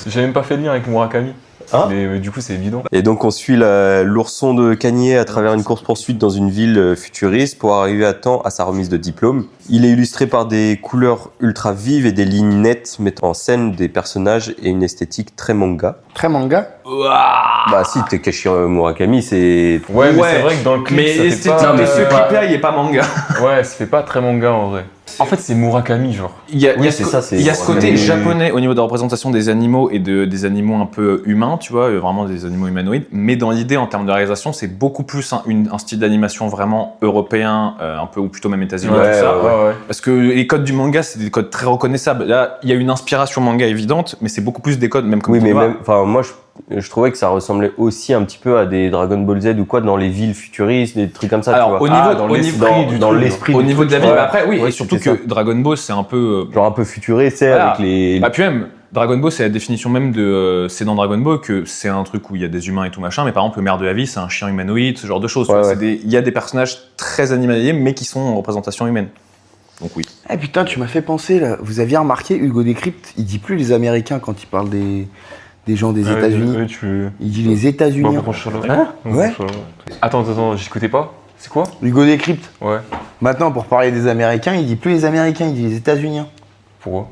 J'ai même pas fait de lien avec Murakami. Hein Mais du coup, c'est évident. Et donc on suit l'ourson de Kanye à travers une course-poursuite dans une ville futuriste pour arriver à temps à sa remise de diplôme. Il est illustré par des couleurs ultra vives et des lignes nettes mettant en scène des personnages et une esthétique très manga. Très manga. Bah si, Takashi Murakami, c'est... Ouais, mais Ouais. c'est vrai que dans le clip, Mais ça fait esthétique pas. de ce clip-là, il est pas manga. Ouais, ça fait pas très manga en vrai. En fait, c'est Murakami, genre. Il y a, Oui, il y a c'est ce, ça, c'est- il y a ce côté Mais- japonais au niveau de la représentation des animaux et des animaux un peu humains, tu vois, vraiment des animaux humanoïdes. Mais dans l'idée, en termes de réalisation, c'est beaucoup plus un style d'animation vraiment européen, un peu, ou plutôt même États-Unis, Ouais, tout ça. ouais. Parce que les codes du manga, c'est des codes très reconnaissables. Là, il y a une inspiration manga évidente, mais c'est beaucoup plus des codes, même comme Oui, tu mais vois. même, enfin, moi, je trouvais que ça ressemblait aussi un petit peu à des Dragon Ball Z ou quoi, dans les villes futuristes, des trucs comme ça, Alors, tu vois. au niveau, dans au l'esprit niveau, du dans truc, l'esprit au du niveau de la truc, ville, ouais. bah après, oui, Ouais, et surtout c'était que Dragon Ball, c'est un peu. Genre un peu futuriste, tu sais, Voilà. avec les... Bah, puis même, Dragon Ball, c'est la définition même de. C'est dans Dragon Ball que c'est un truc où il y a des humains et tout machin, mais par exemple, le maire de la ville, c'est un chien humanoïde, ce genre de choses. tu Ouais, vois, ouais. il y a des personnages très animaliers, mais qui sont en représentation humaine. Donc oui. Eh putain, tu m'as fait penser là. Vous aviez remarqué, Hugo Décrypte, il dit plus les Américains quand il parle des gens des États-Unis. Ouais, tu. Il dit les États-Unis. Bon, Charlotte. Ouais. Attends, j'écoutais pas. C'est quoi? Hugo Décrypte. Ouais. Maintenant, pour parler des Américains, il dit plus les Américains, il dit les États-Unis. Pourquoi?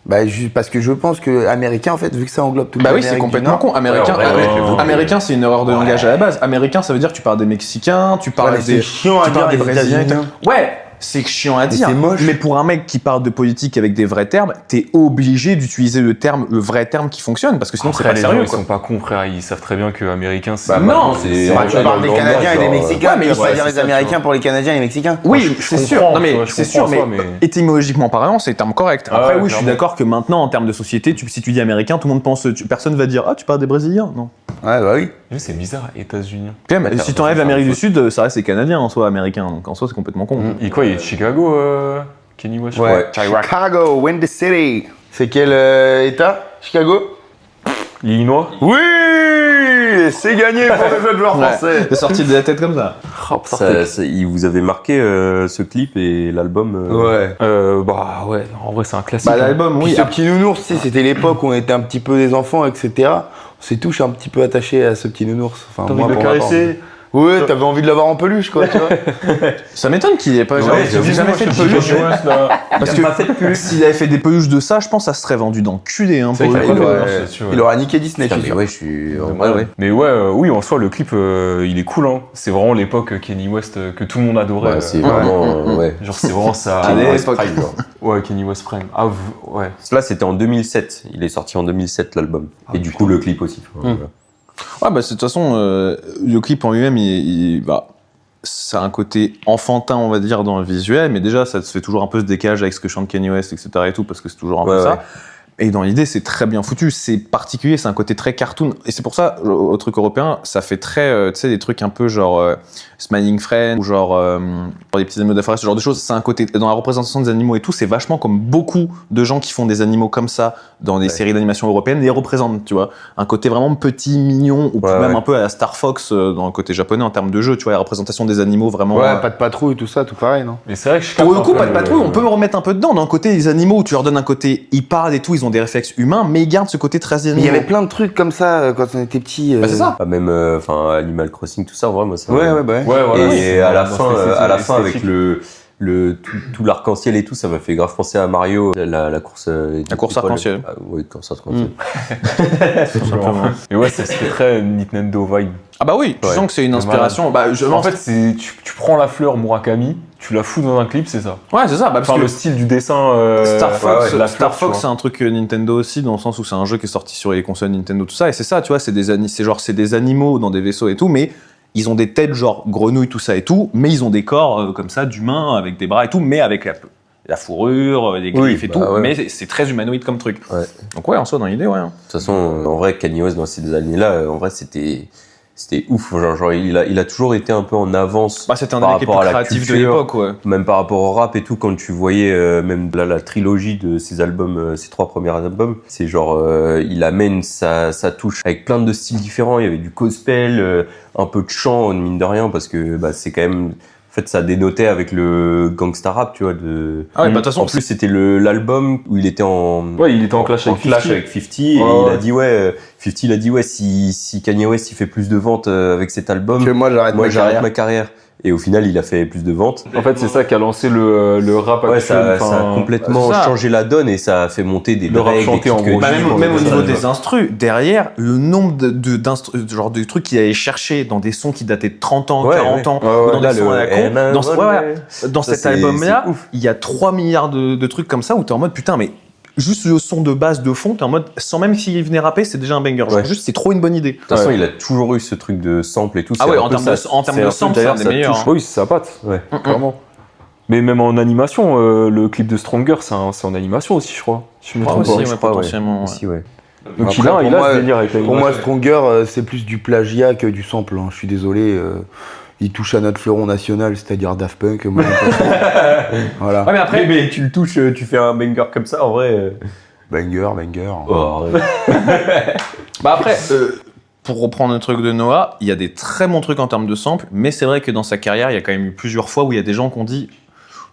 Bah, parce que je pense que Américain, en fait, vu que ça englobe tout Bah le oui, c'est complètement con. Américain, Ouais, en vrai, ouais, Américain, c'est une erreur de langage à la base. Américain, ça veut dire que tu parles des Mexicains, tu parles c'est des. chiant à tu parles dire des les Brésiliens. États-Unis. Ouais, c'est chiant à dire. c'est moche. Mais pour un mec qui parle de politique avec des vrais termes, t'es obligé d'utiliser le vrai terme qui fonctionne, parce que sinon c'est Après, pas les sérieux. gens, ils quoi. sont pas cons, frère. Ils savent très bien que américain, c'est. Bah, non, maintenant, c'est... Bah, tu dans parles le des langage, Canadiens et des genre, Mexicains, mais il faut ouais, pas dire c'est les ça, Américains pour les Canadiens et les Mexicains. Oui, je c'est comprends, sûr. Non mais tu vois, je c'est sûr, comprends mais, ça, mais- étymologiquement parlant, c'est le terme correct. Ah Après, ouais, oui, je suis clairement. d'accord que maintenant, en termes de société, si tu dis américain, tout le monde pense, personne va dire ah tu parles des Brésiliens, non. Ouais, bah oui. Juste, c'est bizarre, États-Unis. Quand même, Ouais, si ça, t'enlèves ça, l'Amérique ça, du Sud, ça reste les Canadiens en soi, américains, donc en soi c'est complètement con. Il est de Chicago, Kenny West? Ouais. Chicago, Windy City. C'est quel état? Chicago? Illinois? Oui! C'est gagné pour les jeunes joueurs français. C'est sorti de la tête comme ça. il vous avait marqué ce clip et l'album Ouais. Bah ouais, en vrai, c'est un classique. Bah l'album, Puis oui. ce petit nounours, tu sais, c'était l'époque où on était un petit peu des enfants, etc. On s'est tous un petit peu attachés à ce petit nounours. Enfin, T'as moi, envie de pour le ma part. caresser? Ouais, t'avais envie de l'avoir en peluche, quoi, tu vois. Ça m'étonne qu'il ait pas Ouais, jamais fait de peluche. Parce Il a pas fait de que s'il avait fait des peluches de ça, je pense que ça serait vendu d'enculé. Hein, C'est pour vrai le qu'il coup. a pas il fait aurait- de là-dessus, ouais. Il aura niqué Disney, je Putain, suis mais sûr. ouais, je suis. Ouais. Mais oui, en soi, le clip, il est cool. Hein. C'est vraiment l'époque Kenny West que tout le monde adorait. Ouais, c'est vraiment. Ouais. Genre, c'est vraiment ça. Kenny Ouais, West Prime, genre. Ouais, Kenny West Prime. Ah, ouais. Là, c'était en 2007. Il est sorti en 2007, l'album. Ah, Et du putain. coup, le clip aussi. Voilà. Ouais, bah, de toute façon, le clip en lui-même, ça a un côté enfantin, on va dire, dans le visuel, mais déjà, ça se fait toujours un peu ce décalage avec ce que chante Kanye West, etc. et tout, parce que c'est toujours un peu Ouais, ça. ouais. Et dans l'idée, c'est très bien foutu. C'est particulier, c'est un côté très cartoon. Et c'est pour ça, au truc européen, ça fait très, tu sais, des trucs un peu genre Smiling Friend, ou genre des petits animaux de la forêt, ce genre de choses. C'est un côté, dans la représentation des animaux et tout, c'est vachement comme beaucoup de gens qui font des animaux comme ça dans des séries d'animation européennes, les représentent, tu vois. Un côté vraiment petit, mignon, ou même un peu à la Star Fox dans le côté japonais en termes de jeu, tu vois, la représentation des animaux vraiment. Ouais, pas de patrouille, tout ça, tout pareil, non? Mais c'est vrai que je Pour le capte coup, un pas peu de patrouille, on peut me remettre un peu dedans. Dans le côté des animaux, où tu leur donnes un côté, ils parlent et tout, ils ont des réflexes humains, mais ils gardent ce côté très Mais animaux. il y avait plein de trucs comme ça quand on était petits. Bah, c'est ça. Pas même, enfin, Animal Crossing, tout ça, en vrai, moi, ça. Ouais, bah ouais. Ouais, voilà. Et c'est à la dans fin, cette avec esthétique. tout l'arc-en-ciel et tout, ça m'a fait grave penser à Mario, la course. La course arc-en-ciel. Oui, course arc-en-ciel. Et ouais, ça fait très Nintendo vibe. Ah bah oui, tu Ouais. sens que c'est une inspiration. Bah, En fait, tu prends la fleur Murakami, tu la fous dans un clip, c'est ça. ouais, c'est ça. Bah, parce Enfin, que le style du dessin. Star Fox, la Star fleur, Fox, tu c'est vois. un truc Nintendo aussi, dans le sens où c'est un jeu qui est sorti sur les consoles Nintendo, tout ça. Et c'est ça, tu vois, c'est des animaux dans des vaisseaux et tout, mais ils ont des têtes genre grenouilles, tout ça et tout, mais ils ont des corps comme ça d'humains avec des bras et tout, mais avec la fourrure, les griffes et tout. ouais. Mais c'est très humanoïde comme truc. Ouais. Donc ouais, en soi, dans l'idée, ouais. De toute façon, en vrai, Kanye West, dans ces années-là, en vrai, c'était ouf. Genre, il a toujours été un peu en avance. Bah, c'était un des par mecs les plus rapport à la créatifs de culture. l'époque, ouais. Même par rapport au rap et tout, quand tu voyais même la trilogie de ses albums, ses 3 premiers albums, c'est genre, il amène sa touche avec plein de styles différents. Il y avait du gospel, un peu de chant, mine de rien, parce que bah, c'est quand même... En fait, ça dénotait avec le gangsta rap, tu vois. Ah ouais, bah, de toute façon, en plus, c'était l'album où il était Ouais, il était en clash avec 50. avec 50 et Ouais. il a dit ouais, 50 il a dit ouais, si Kanye West il fait plus de ventes avec cet album, Que moi, j'arrête ma j'arrête carrière. ma carrière. Et au final, il a fait plus de ventes. En fait, c'est ça qui a lancé le rap Ouais, actuel. ça a complètement c'est ça. changé la donne et ça a fait monter des Le rap breaks, chanté, des en trucs gros. Bah, Ouais, même au ouais, niveau ouais. des instrus, derrière, le nombre genre de trucs qu'il allait chercher dans des sons qui dataient de 30 ans, Ouais, 40 ans, Ouais, ou ouais, dans là, des sons à la con. Dans Ça, cet c'est album-là, ouf. il y a 3 milliards de trucs comme ça où t'es en mode putain, mais juste le son de base de fond, t'es en mode sans même s'il venait rapper, c'est déjà un banger. Genre, Ouais. juste, c'est trop une bonne idée. De toute façon, il a toujours eu ce truc de sample et tout. Ah c'est ouais, un en peu termes ça- en termes c'est de un peu sample, c'est d'ailleurs, un des ça meilleurs. touche. hein. Oui, c'est sa patte, Ouais. clairement. Mais même en animation, le clip de Stronger, c'est en animation aussi, je crois. Je me Ouais, trompe aussi, pas. ouais, je crois, ouais. potentiellement. ouais. Aussi, ouais. Donc Après, il a pour moi, ce délire avec Pour moi, l'animation. Stronger, c'est plus du plagiat que du sample. Hein. Je suis désolé. Il touche à notre fleuron national, c'est-à-dire Daft Punk. Moi, j'aime pas ça. Voilà. Ouais, mais après, Mais tu le touches, tu fais un banger comme ça, en vrai. Banger. Oh, arrête. bah après, pour reprendre le truc de Noah, il y a des très bons trucs en termes de samples, mais c'est vrai que dans sa carrière, il y a quand même eu plusieurs fois où il y a des gens qui ont dit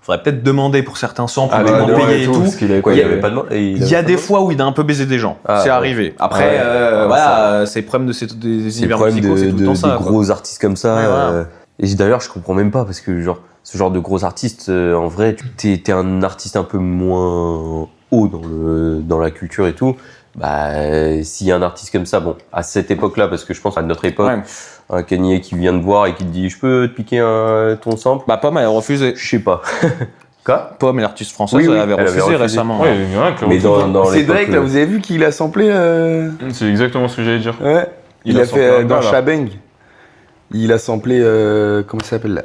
faudrait peut-être demander pour certains samples, Ah, ou les demander droits payer et tout. parce qu'il avait Quoi, pas- il y avait pas de et Il y a des fois où il a un peu baisé des gens. Ah, c'est ouais. arrivé. Après, Ouais. voilà, c'est le problème des C'est le univers problème musicaux, c'est tout le temps des ça. quoi. gros artistes comme ça. Ouais, voilà. Et d'ailleurs, je comprends même pas parce que genre ce genre de gros artistes, en vrai, t'es un artiste un peu moins haut dans la culture et tout. Bah, s'il y a un artiste comme ça, bon, à cette époque-là, parce que je pense à notre époque, Ouais. un Kanye qui vient te voir et qui te dit, je peux te piquer ton sample. Bah, Pomme, elle a refusé. Je sais pas. Quoi? Pomme, l'artiste française, Oui, oui, elle avait elle avait refusé refusé. récemment. Ouais, il y en a un qui a Mais refusé. dans C'est l'époque, Drake, là, vous avez vu qu'il a samplé C'est exactement ce que j'allais dire. Ouais. Il a samplé fait un dans gars, là. Shabang. Il a samplé, comment ça s'appelle?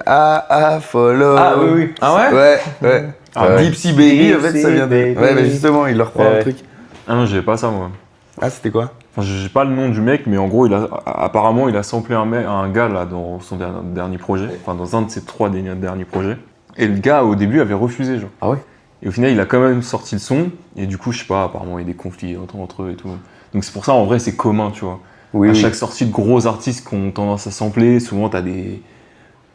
Follow. Ah oui, oui. Ah ouais? Ouais. Ah ouais. Dipsy Baby, en fait, ça vient de. Baby. Ouais, mais justement, il leur reprend Ouais. un truc. Ah non, j'avais pas ça, moi. Ah, c'était quoi? Enfin, j'ai pas le nom du mec, mais en gros, apparemment, il a samplé un gars là dans son dernier projet, enfin dans un de ses 3 derniers projets. Et le gars, au début, avait refusé, genre. Ah ouais? Et au final, il a quand même sorti le son, et du coup, je sais pas, apparemment, il y a des conflits entre eux et tout. Donc c'est pour ça, en vrai, c'est commun, tu vois. Oui, À oui. chaque sortie de gros artistes qui ont tendance à sampler, souvent, t'as des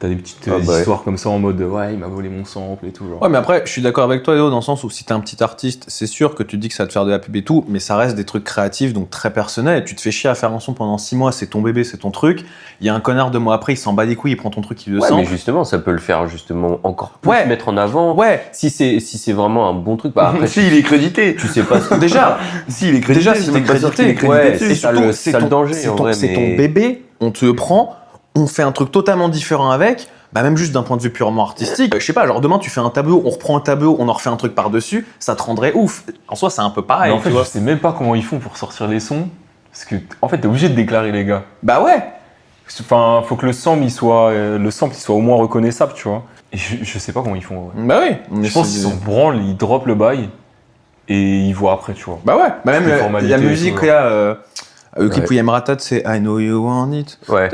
T'as des petites Ah bah histoires comme ça en mode ouais, il m'a volé mon sample et tout. Genre. Ouais, mais après, je suis d'accord avec toi, Léo, dans le sens où si t'es un petit artiste, c'est sûr que tu te dis que ça va te faire de la pub et tout, mais ça reste des trucs créatifs, donc très personnels. Tu te fais chier à faire un son pendant 6 mois, c'est ton bébé, c'est ton truc. Il y a un connard 2 mois après, il s'en bat les couilles, il prend ton truc, il le Ouais, sample. mais justement, ça peut le faire justement encore plus Ouais. mettre en avant. Ouais, Si c'est vraiment un bon truc, bah après, Si, il est crédité. tu sais pas ce que déjà, Si, il est crédité. déjà, si c'est t'es même pas sûr qu'il est crédité, crédité ouais, dessus. et c'est ça surtout, le- ça le danger, c'est en ton, vrai, c'est mais- ton bébé, on te le prend, on fait un truc totalement différent avec, bah même juste d'un point de vue purement artistique. Je sais pas, genre demain tu fais un tableau, on reprend un tableau, on en refait un truc par-dessus, ça te rendrait ouf. En soi, c'est un peu pareil, Mais en fait, tu je vois. sais même pas comment ils font pour sortir les sons. Parce que, en fait, t'es obligé de déclarer les gars. Bah ouais. Enfin, faut que le sample, il soit au moins reconnaissable, tu vois. Et je sais pas comment ils font. Ouais. Bah oui. Mais Je pense c'est- qu'ils s'en branlent, ils droppent le bail et ils voient après, tu vois. Bah ouais. Bah même Les la formalités et musique tout, là, le clip Ouais. où il y a Mratat, c'est I know you want it. Ouais.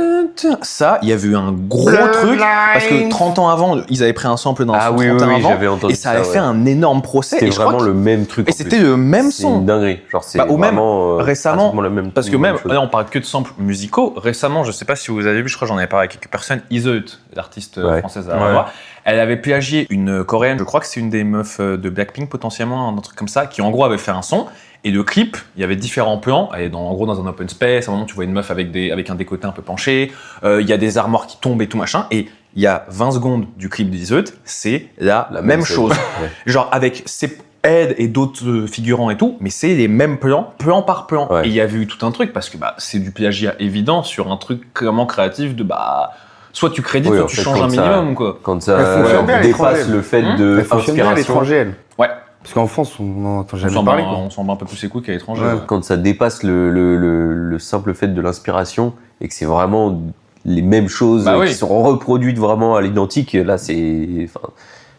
Ça, il y avait eu un gros truc parce que 30 ans avant, ils avaient pris un sample dans Ah son oui, 30 ans oui, avant j'avais entendu et ça avait fait ouais. un énorme procès. C'était Et je crois vraiment que- le même truc. et en c'était plus. le même C'est une son. dinguerie. Genre, c'est Bah, ou même, vraiment récemment, pratiquement la même. Parce que la même, chose. là on parle que de samples musicaux. Récemment, je sais pas si vous avez vu, je crois que j'en avais parlé avec quelques personnes, Iseut, l'artiste Ouais. française à Ouais. voir, elle avait plagié une coréenne, je crois que c'est une des meufs de Blackpink potentiellement, un truc comme ça, qui en gros avait fait un son. Et le clip, il y avait différents plans. Elle est en gros dans un open space. À un moment, tu vois une meuf avec un décolleté un peu penché. Il y a des armoires qui tombent et tout machin. Et il y a 20 secondes du clip d'Iseut, c'est la même scène. chose. Ouais. Genre avec ses aides et d'autres figurants et tout, mais c'est les mêmes plans, plan par plan. Ouais. Et il y avait eu tout un truc parce que bah, c'est du plagiat évident sur un truc vraiment créatif de bah soit tu crédites, Oui, soit en tu fait, changes un quand ça- minimum quoi. Quand ça Elle fonctionne bien à dépasse l'étranger. le fait Hum de Elle fonctionne bien à inspiration. l'étranger, elle. Ouais. Parce qu'en France, on n'en entend On jamais s'en parler. bat, quoi. on s'en bat un peu plus les couilles qu'à l'étranger. Ouais. Ouais. Quand ça dépasse le simple fait de l'inspiration et que c'est vraiment les mêmes choses Bah oui. qui sont reproduites vraiment à l'identique, là c'est. Enfin,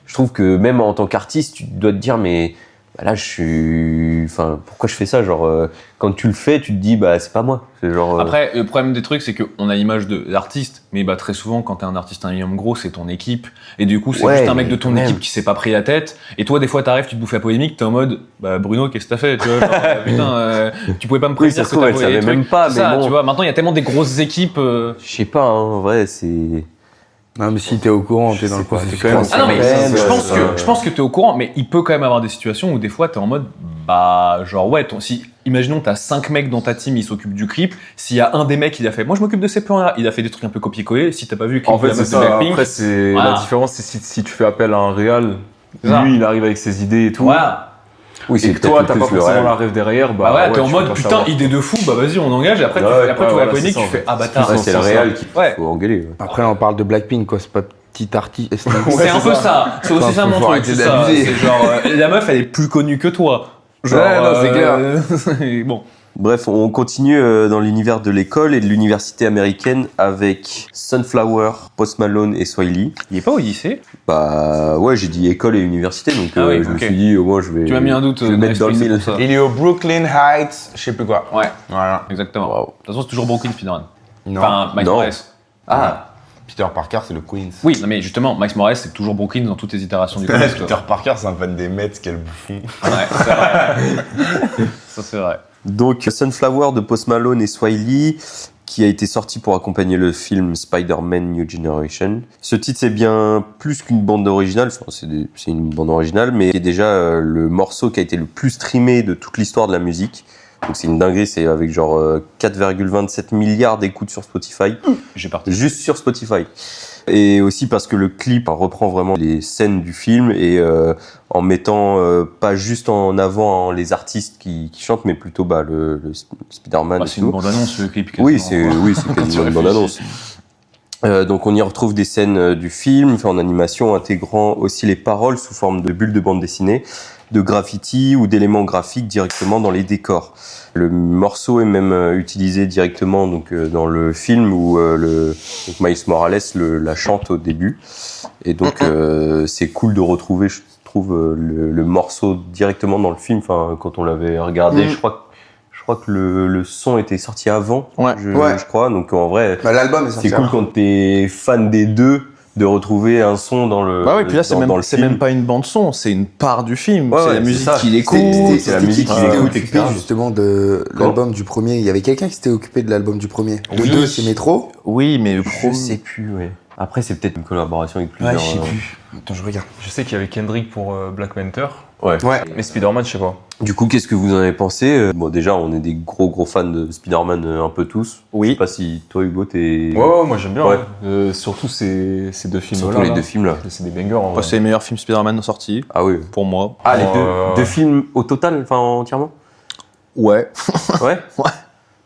je trouve que même en tant qu'artiste, tu dois te dire mais bah là je suis. Enfin, pourquoi je fais ça? Genre quand tu le fais, tu te dis bah c'est pas moi. C'est genre. Après, le problème des trucs, c'est qu'on a l'image de l'artiste, mais bah très souvent, quand t'es un artiste un minimum gros, c'est ton équipe, et du coup, c'est Ouais, juste un mec de mais ton quand même. équipe qui s'est pas pris la tête, et toi, des fois, t'arrives, tu te bouffes la polémique, t'es en mode, bah Bruno, qu'est-ce que t'as fait, tu vois, genre, putain, tu pouvais pas me Oui, prévenir ça que se trouve, t'as elle volé des savait trucs. même pas, C'est mais ça, bon. tu vois, maintenant, il y a tellement des grosses équipes. Je sais pas, hein, en vrai, c'est. Non, mais si t'es au courant, t'es dans le sais pas, processus. t'es quand même- Ah non, mais Ouais, je pense ouais, que ouais. je pense que t'es au courant, mais il peut quand même avoir des situations où des fois t'es en mode bah genre ouais, si imaginons t'as 5 mecs dans ta team, ils s'occupent du clip, s'il y a un des mecs il a fait moi je m'occupe de ces plans là, il a fait des trucs un peu copier-coller, si t'as pas vu le clip En de fait, la c'est meuf de ça. Blackpink, Après, c'est Voilà. la différence, c'est si tu fais appel à un réal, C'est ça. lui, il arrive avec ses idées et tout. voilà. Oui, Et que peut-être toi, le t'as plus pas le forcément réel. la rêve derrière, Bah ouais, t'es en tu mode peux pas putain savoir. idée de fou, bah vas-y on engage et après Ouais, tu ouais, vois la voilà, polémique, c'est tu ça, fais en ah fait. bâtard. Ouais, c'est le ça. réel qu'il Ouais. faut engueuler. Ouais. Après, on parle de Blackpink, quoi. C'est pas petit artiste. C'est un peu ça, c'est aussi Enfin, ça faut mon truc, arrêter c'est ça, d'abuser. c'est genre la meuf elle est plus connue que toi. Genre, Ouais, non, c'est clair. Bon. Bref, on continue dans l'univers de l'école et de l'université américaine avec Sunflower, Post Malone et Swiley. Il est pas au lycée. Bah ouais, j'ai dit école et université, donc Ah oui, je me ok. suis dit au moins je vais. Tu m'as mis un doute, Je vais dans mettre dans le l'esprit, c'est mille. pour ça. Il est au Brooklyn Heights, je sais plus quoi. Ouais, Voilà. exactement. Wow. De toute façon, c'est toujours Brooklyn Spider-Man. Non. Enfin, Miles non. Morales. Ah, Peter Parker, c'est le Queens. Oui, non, mais justement, Miles Morales, c'est toujours Brooklyn dans toutes les itérations du comics. Peter Parker, c'est un fan des Mets, quel bouffon. Ouais, c'est vrai. Ça, c'est vrai. donc Sunflower de Post Malone et Swiley, qui a été sorti pour accompagner le film Spider-Man New Generation. Ce titre, c'est bien plus qu'une bande originale, enfin, c'est une bande originale, mais c'est déjà le morceau qui a été le plus streamé de toute l'histoire de la musique. Donc c'est une dinguerie, c'est avec genre 4,27 milliards d'écoutes sur Spotify, J'ai parti. juste sur Spotify. Et aussi parce que le clip reprend vraiment les scènes du film et en mettant pas juste en avant les artistes qui chantent, mais plutôt le Spider-Man Bah, et c'est une tout. bande-annonce, le clip. Oui, quasiment, c'est quoi. Quand tu quasiment une réfléchis. bande-annonce. Donc on y retrouve des scènes du film, fait en animation, intégrant aussi les paroles sous forme de bulles de bande dessinée, de graffiti ou d'éléments graphiques directement dans les décors. Le morceau est même utilisé directement donc dans le film où donc Miles Morales la chante au début. Et donc c'est cool de retrouver, je trouve, le morceau directement dans le film. Enfin, quand on l'avait regardé, je crois que le son était sorti avant, Ouais. je crois. Donc en vrai, Bah, l'album est sorti. c'est cool avant. quand t'es fan des deux de retrouver un son dans le Bah oui, puis là, c'est dans le c'est film. même pas une bande-son, c'est une part du film. Ouais, c'est ouais, la c'est musique ça. qu'il écoute. c'est la musique qui qu'il s'était écoute, occupé etc. justement de l'album du premier. Il y avait quelqu'un qui s'était occupé de l'album du premier. Le Oui. 2, c'est Métro. Oui, mais le Je sais plus, ouais. Après, c'est peut-être une collaboration avec Ouais, plusieurs. je sais plus. Attends, je regarde. Je sais qu'il y avait Kendrick pour Black Panther, Ouais. Ouais. mais Spider-Man, je sais pas. Du coup, qu'est-ce que vous en avez pensé? Bon, déjà, on est des gros fans de Spider-Man, un peu tous. Oui. Je sais pas si toi, Hugo, t'es. Ouais, moi j'aime bien. Ouais. Surtout ces deux films-là. Surtout les là. deux films là. C'est des bangers. en Enfin, vrai. c'est les meilleurs films Spider-Man sortis, Ah oui. pour moi. Ah, les Oh, deux films au total, enfin entièrement? Ouais. Ouais. Ouais.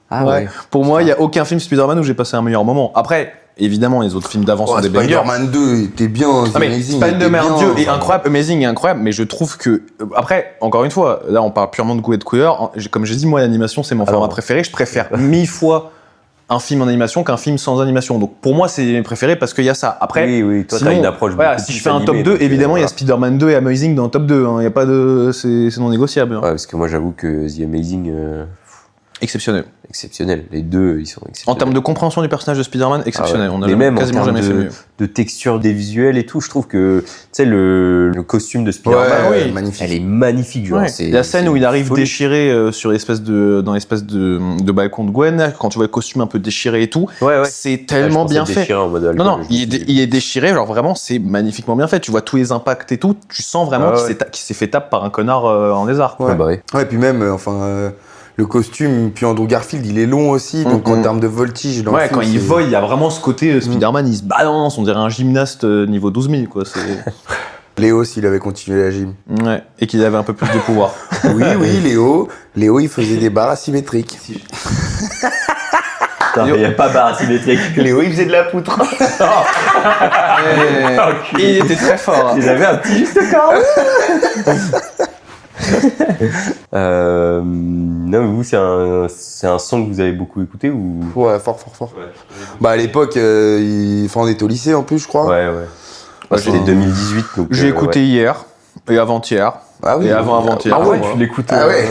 Ah Ouais. Pour moi, il y a aucun film Spider-Man où j'ai passé un meilleur moment. Après, évidemment, les autres films d'avant sont des bangers. Spider-Man 2 était bien. Non mais Amazing, Spider-Man était 2 bien, est incroyable, Amazing est incroyable, mais je trouve que après, encore une fois, là on parle purement de goût et de couleur. Comme j'ai dit, moi l'animation c'est mon format préféré. Je préfère 1000 fois un film en animation qu'un film sans animation. Donc pour moi c'est mes préférés parce qu'il y a ça. Après, oui, toi, sinon, t'as une approche. voilà, beaucoup si je plus fais un top animée, 2, donc, évidemment il y a voilà. Spider-Man 2 et Amazing dans le top 2. Il y a pas de, c'est non négociable. Hein. Ouais, parce que moi, j'avoue que The Amazing, Exceptionnel. exceptionnel. Les deux, ils sont exceptionnels. En termes de compréhension du personnage de Spider-Man, exceptionnel. Ah ouais. On a Mais même en quasiment termes jamais fait mieux. de texture des visuels et tout, je trouve que, tu sais, le costume de Spider-Man, Ouais, oui. magnifique. elle est magnifique, genre. Ouais. C'est, La scène c'est où il arrive folie. déchiré dans l'espèce de balcon de Gwen, là, quand tu vois le costume un peu déchiré et tout, Ouais, ouais. c'est tellement bien fait. En mode alcool, Non, je me suis dit. il est déchiré, genre vraiment, c'est magnifiquement bien fait. Tu vois tous les impacts et tout, tu sens vraiment Ah qu'il ouais. qu'il s'est fait taper par un connard en lézard. Ouais. Ouais, bah oui. Ouais, puis même, le costume, puis Andrew Garfield, il est long aussi, donc en termes de voltige dans le Ouais, film, quand il c'est- vole, il y a vraiment ce côté Spider-Man, il se balance, on dirait un gymnaste niveau 12 000, quoi. Léo, s'il avait continué la gym. Ouais, et qu'il avait un peu plus de pouvoir. Oui, Léo, il faisait des barres asymétriques. Putain, il n'y a pas barre asymétrique. Léo, il faisait de la poutre. Il était très fort. Il avait un petit juste corps. Non, mais vous, c'est un son que vous avez beaucoup écouté ou? Ouais, fort. Bah, à l'époque, on était au lycée en plus, je crois. Ouais. Ouais, C'était 2018, donc. J'ai écouté hier et avant-hier. Ah oui. Et avant-hier. Ah ouais, moi. tu l'écoutes. Ah ouais.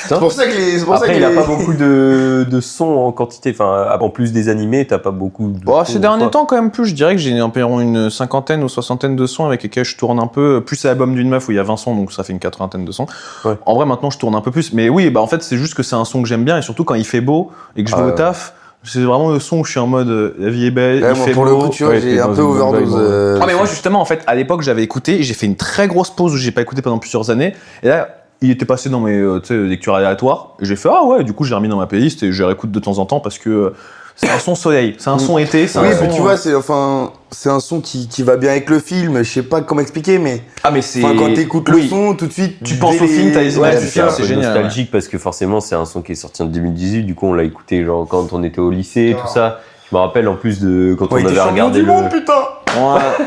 Putain. C'est pour ça que Après, il n'a pas beaucoup de sons en quantité. Enfin, en plus des animés, t'as pas beaucoup de. Bon, sons, ces derniers quoi. temps, quand même plus, je dirais que j'ai environ une cinquantaine ou soixantaine de sons avec lesquels je tourne un peu, plus l'album d'une meuf où il y a 20 sons, donc ça fait une 80aine de sons. Ouais. En vrai, maintenant, je tourne un peu plus. Mais oui, bah en fait, c'est juste que c'est un son que j'aime bien, et surtout quand il fait beau et que je vais au taf, c'est vraiment le son où je suis en mode la vie est belle, il fait pour beau. le coup, tu vois, ouais, j'ai t'es un dans peu une bonne overdose. vibe, Ah mais moi justement en fait à l'époque j'avais écouté, j'ai fait une très grosse pause où j'ai pas écouté pendant plusieurs années et là il était passé dans mes lectures aléatoires et j'ai fait ah ouais du coup j'ai remis dans ma playlist et je réécoute de temps en temps parce que c'est un son soleil, c'est un son été, c'est Oui, un son... mais tu vois, c'est un son qui va bien avec le film. Je sais pas comment expliquer, mais Ah mais c'est... quand t'écoutes le son, tout de suite, Tu penses au film, t'as les Ouais, images du c'est film, un c'est peu génial. nostalgique parce que forcément, c'est un son qui est sorti en 2018. Du coup, on l'a écouté genre quand on était au lycée, tout ça. Je me rappelle en plus de quand on avait regardé le. putain. Ouais.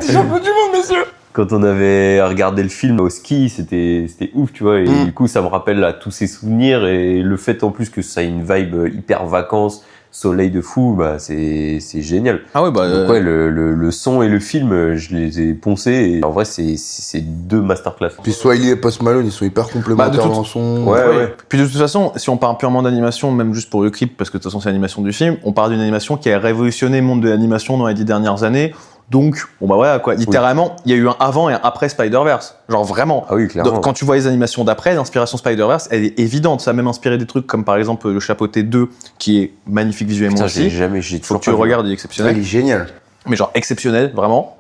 T'es champion du monde, messieurs. Quand on avait regardé le film au ski, c'était ouf, tu vois. Et du coup, ça me rappelle à tous ces souvenirs et le fait en plus que ça ait une vibe hyper vacances, soleil de fou, bah c'est génial. Ah ouais bah... Donc ouais, le son et le film, je les ai poncés et en vrai, c'est deux masterclass. Puis Swiley et Post Malone, ils sont hyper complémentaires toute- dans le son. Ouais. Puis de toute façon, si on parle purement d'animation, même juste pour le clip, parce que de toute façon c'est l'animation du film, on parle d'une animation qui a révolutionné le monde de l'animation dans les 10 dernières années. Donc, bon bah voilà quoi, littéralement, il y a eu un avant et un après Spider-Verse. Genre vraiment. Ah oui, clairement. Donc, quand tu vois les animations d'après, l'inspiration Spider-Verse, elle est évidente. Ça a même inspiré des trucs comme par exemple le Chapeauté 2, qui est magnifique visuellement Putain, aussi. j'ai Faut toujours que tu le pas vu. regardes, il est Ouais, exceptionnel. il est génial. Mais genre exceptionnel, vraiment.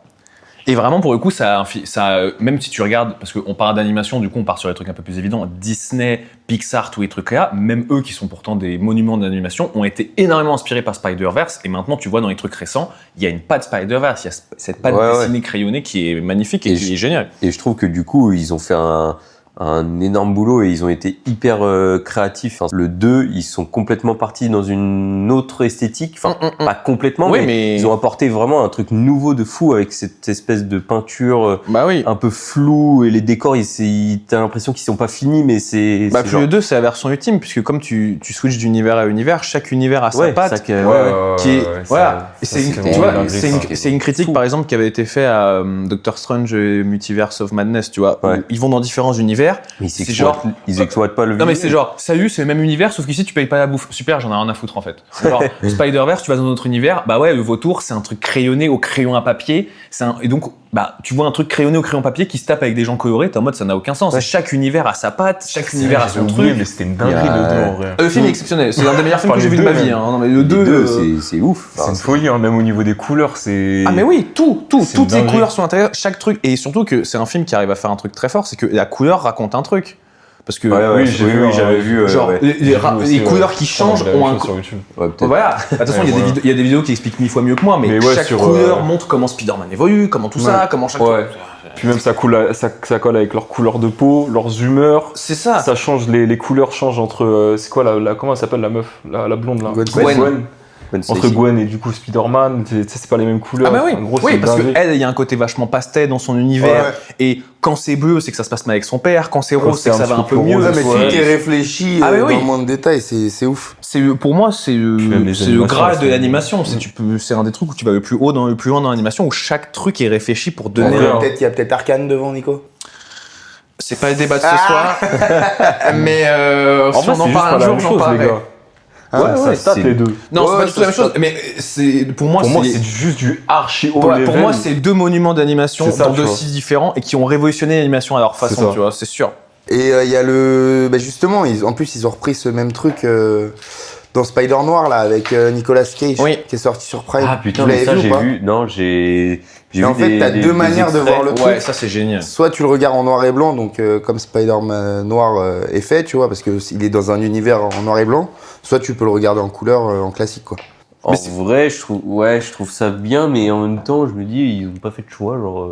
Et vraiment, pour le coup, même si tu regardes, parce qu'on parle d'animation, du coup, on part sur les trucs un peu plus évidents, Disney, Pixar, tous les trucs là, même eux qui sont pourtant des monuments d'animation, ont été énormément inspirés par Spider-Verse. Et maintenant, tu vois, dans les trucs récents, il y a une patte Spider-Verse, il y a cette patte dessinée crayonnée qui est magnifique et qui est géniale. Et je trouve que du coup, ils ont fait un énorme boulot et ils ont été hyper créatifs. Enfin, le 2, ils sont complètement partis dans une autre esthétique. Enfin, pas complètement, Oui, mais mais- ils ont apporté vraiment un truc nouveau de fou avec cette espèce de peinture Bah oui. un peu floue et les décors, t'as l'impression qu'ils sont pas finis, mais c'est... Bah, c'est puis genre- le 2, c'est la version ultime, puisque comme tu switches d'univers à univers, chaque univers a sa Ouais, patte. ça que- ouais. Qui est, voilà. Et ça, c'est une, c'est tu vraiment vois, dingue, c'est ça. c'est une critique par exemple qui avait été faite à Doctor Strange et Multiverse of Madness, tu vois. Ouais. Où ils vont dans différents univers. Mais c'est genre- ils exploitent pas le Non mais visuel. c'est genre, salut, c'est le même univers, sauf qu'ici tu payes pas la bouffe. Super, j'en ai rien à foutre en fait. Genre, Spider-Verse, tu vas dans notre univers, bah ouais, le vautour, c'est un truc crayonné au crayon à papier. Et donc, bah, tu vois un truc crayonné au crayon papier qui se tape avec des gens colorés, t'es en mode ça n'a aucun sens. Ouais. Chaque univers a sa patte, chaque univers a son J'ai oublié, truc. mais c'était une dinguerie Il y a- le 2 en vrai. Le film est exceptionnel, c'est un des meilleurs films Enfin, que j'ai les vu de ma deux, vie. même. Hein. Non, mais le Les 2, deux, c'est ouf. C'est une folie, hein, même au niveau des couleurs, c'est. Ah mais oui, C'est toutes une les dinguerie. couleurs sont intéressantes, chaque truc, et surtout que c'est un film qui arrive à faire un truc très fort, c'est que la couleur raconte un truc. Parce que Oui, j'ai vu, j'avais vu. genre ouais. les couleurs qui changent ont un... sur YouTube. Ouais, peut-être. Voilà, de toute façon il y a des voilà. il y a des vidéos qui expliquent 1000 fois mieux que moi, mais Mais ouais, chaque sur, couleur montre comment Spider-Man évolue, comment tout ça, comment chaque... Ouais. Puis même ça colle avec leur couleur de peau, leurs humeurs. C'est ça. Ça change, les couleurs changent entre. C'est quoi comment elle s'appelle la meuf, la blonde là Gwen. Gwen Entre Stacy. Gwen et du coup Spider-Man, c'est pas les mêmes couleurs. Ah bah oui, En gros, oui c'est parce dingue. qu'elle, il y a un côté vachement pastel dans son univers, Ouais. et quand c'est bleu, c'est que ça se passe mal avec son père, quand c'est Quand rose, c'est que c'est ça un va un petit peu peu mieux. rose, Ouais, mais Ouais. tout est réfléchi Ah, mais dans oui. le moins de détails, c'est ouf. Pour moi, c'est même les le animations, grade de c'est- l'animation. C'est un des trucs où tu vas le plus loin dans l'animation, où chaque truc est réfléchi pour donner. Ouais, un- hein. Il y a peut-être Arcane devant, Nico. C'est pas le débat de ce soir, mais En si vrai, on en c'est parle un juste pas la jour, même j'en chose, les parlerai. gars. Ah, Ça state les deux. Non, c'est Ouais, pas du tout la même ça, chose, mais c'est pour moi, c'est juste du archi haut pour level. moi, c'est deux monuments d'animation C'est ça, dans tu deux vois. styles différents et qui ont révolutionné l'animation à leur C'est façon, ça. tu vois, c'est sûr. Et il y a justement, en plus, ils ont repris ce même truc dans Spider Noir, là, avec Nicolas Cage, Oui. qui est sorti sur Prime. Ah putain, Vous mais l'avez ça vu ou j'ai pas vu. Non, j'ai Et vu en fait, t'as deux manières de voir le Ouais, truc. ça c'est génial. Soit tu le regardes en noir et blanc, donc comme Spider-Man Noir est fait, tu vois, parce qu'il est dans un univers en noir et blanc. Soit tu peux le regarder en couleur, en classique, quoi. En vrai, je trouve ça bien, mais en même temps, je me dis, ils ont pas fait de choix, genre.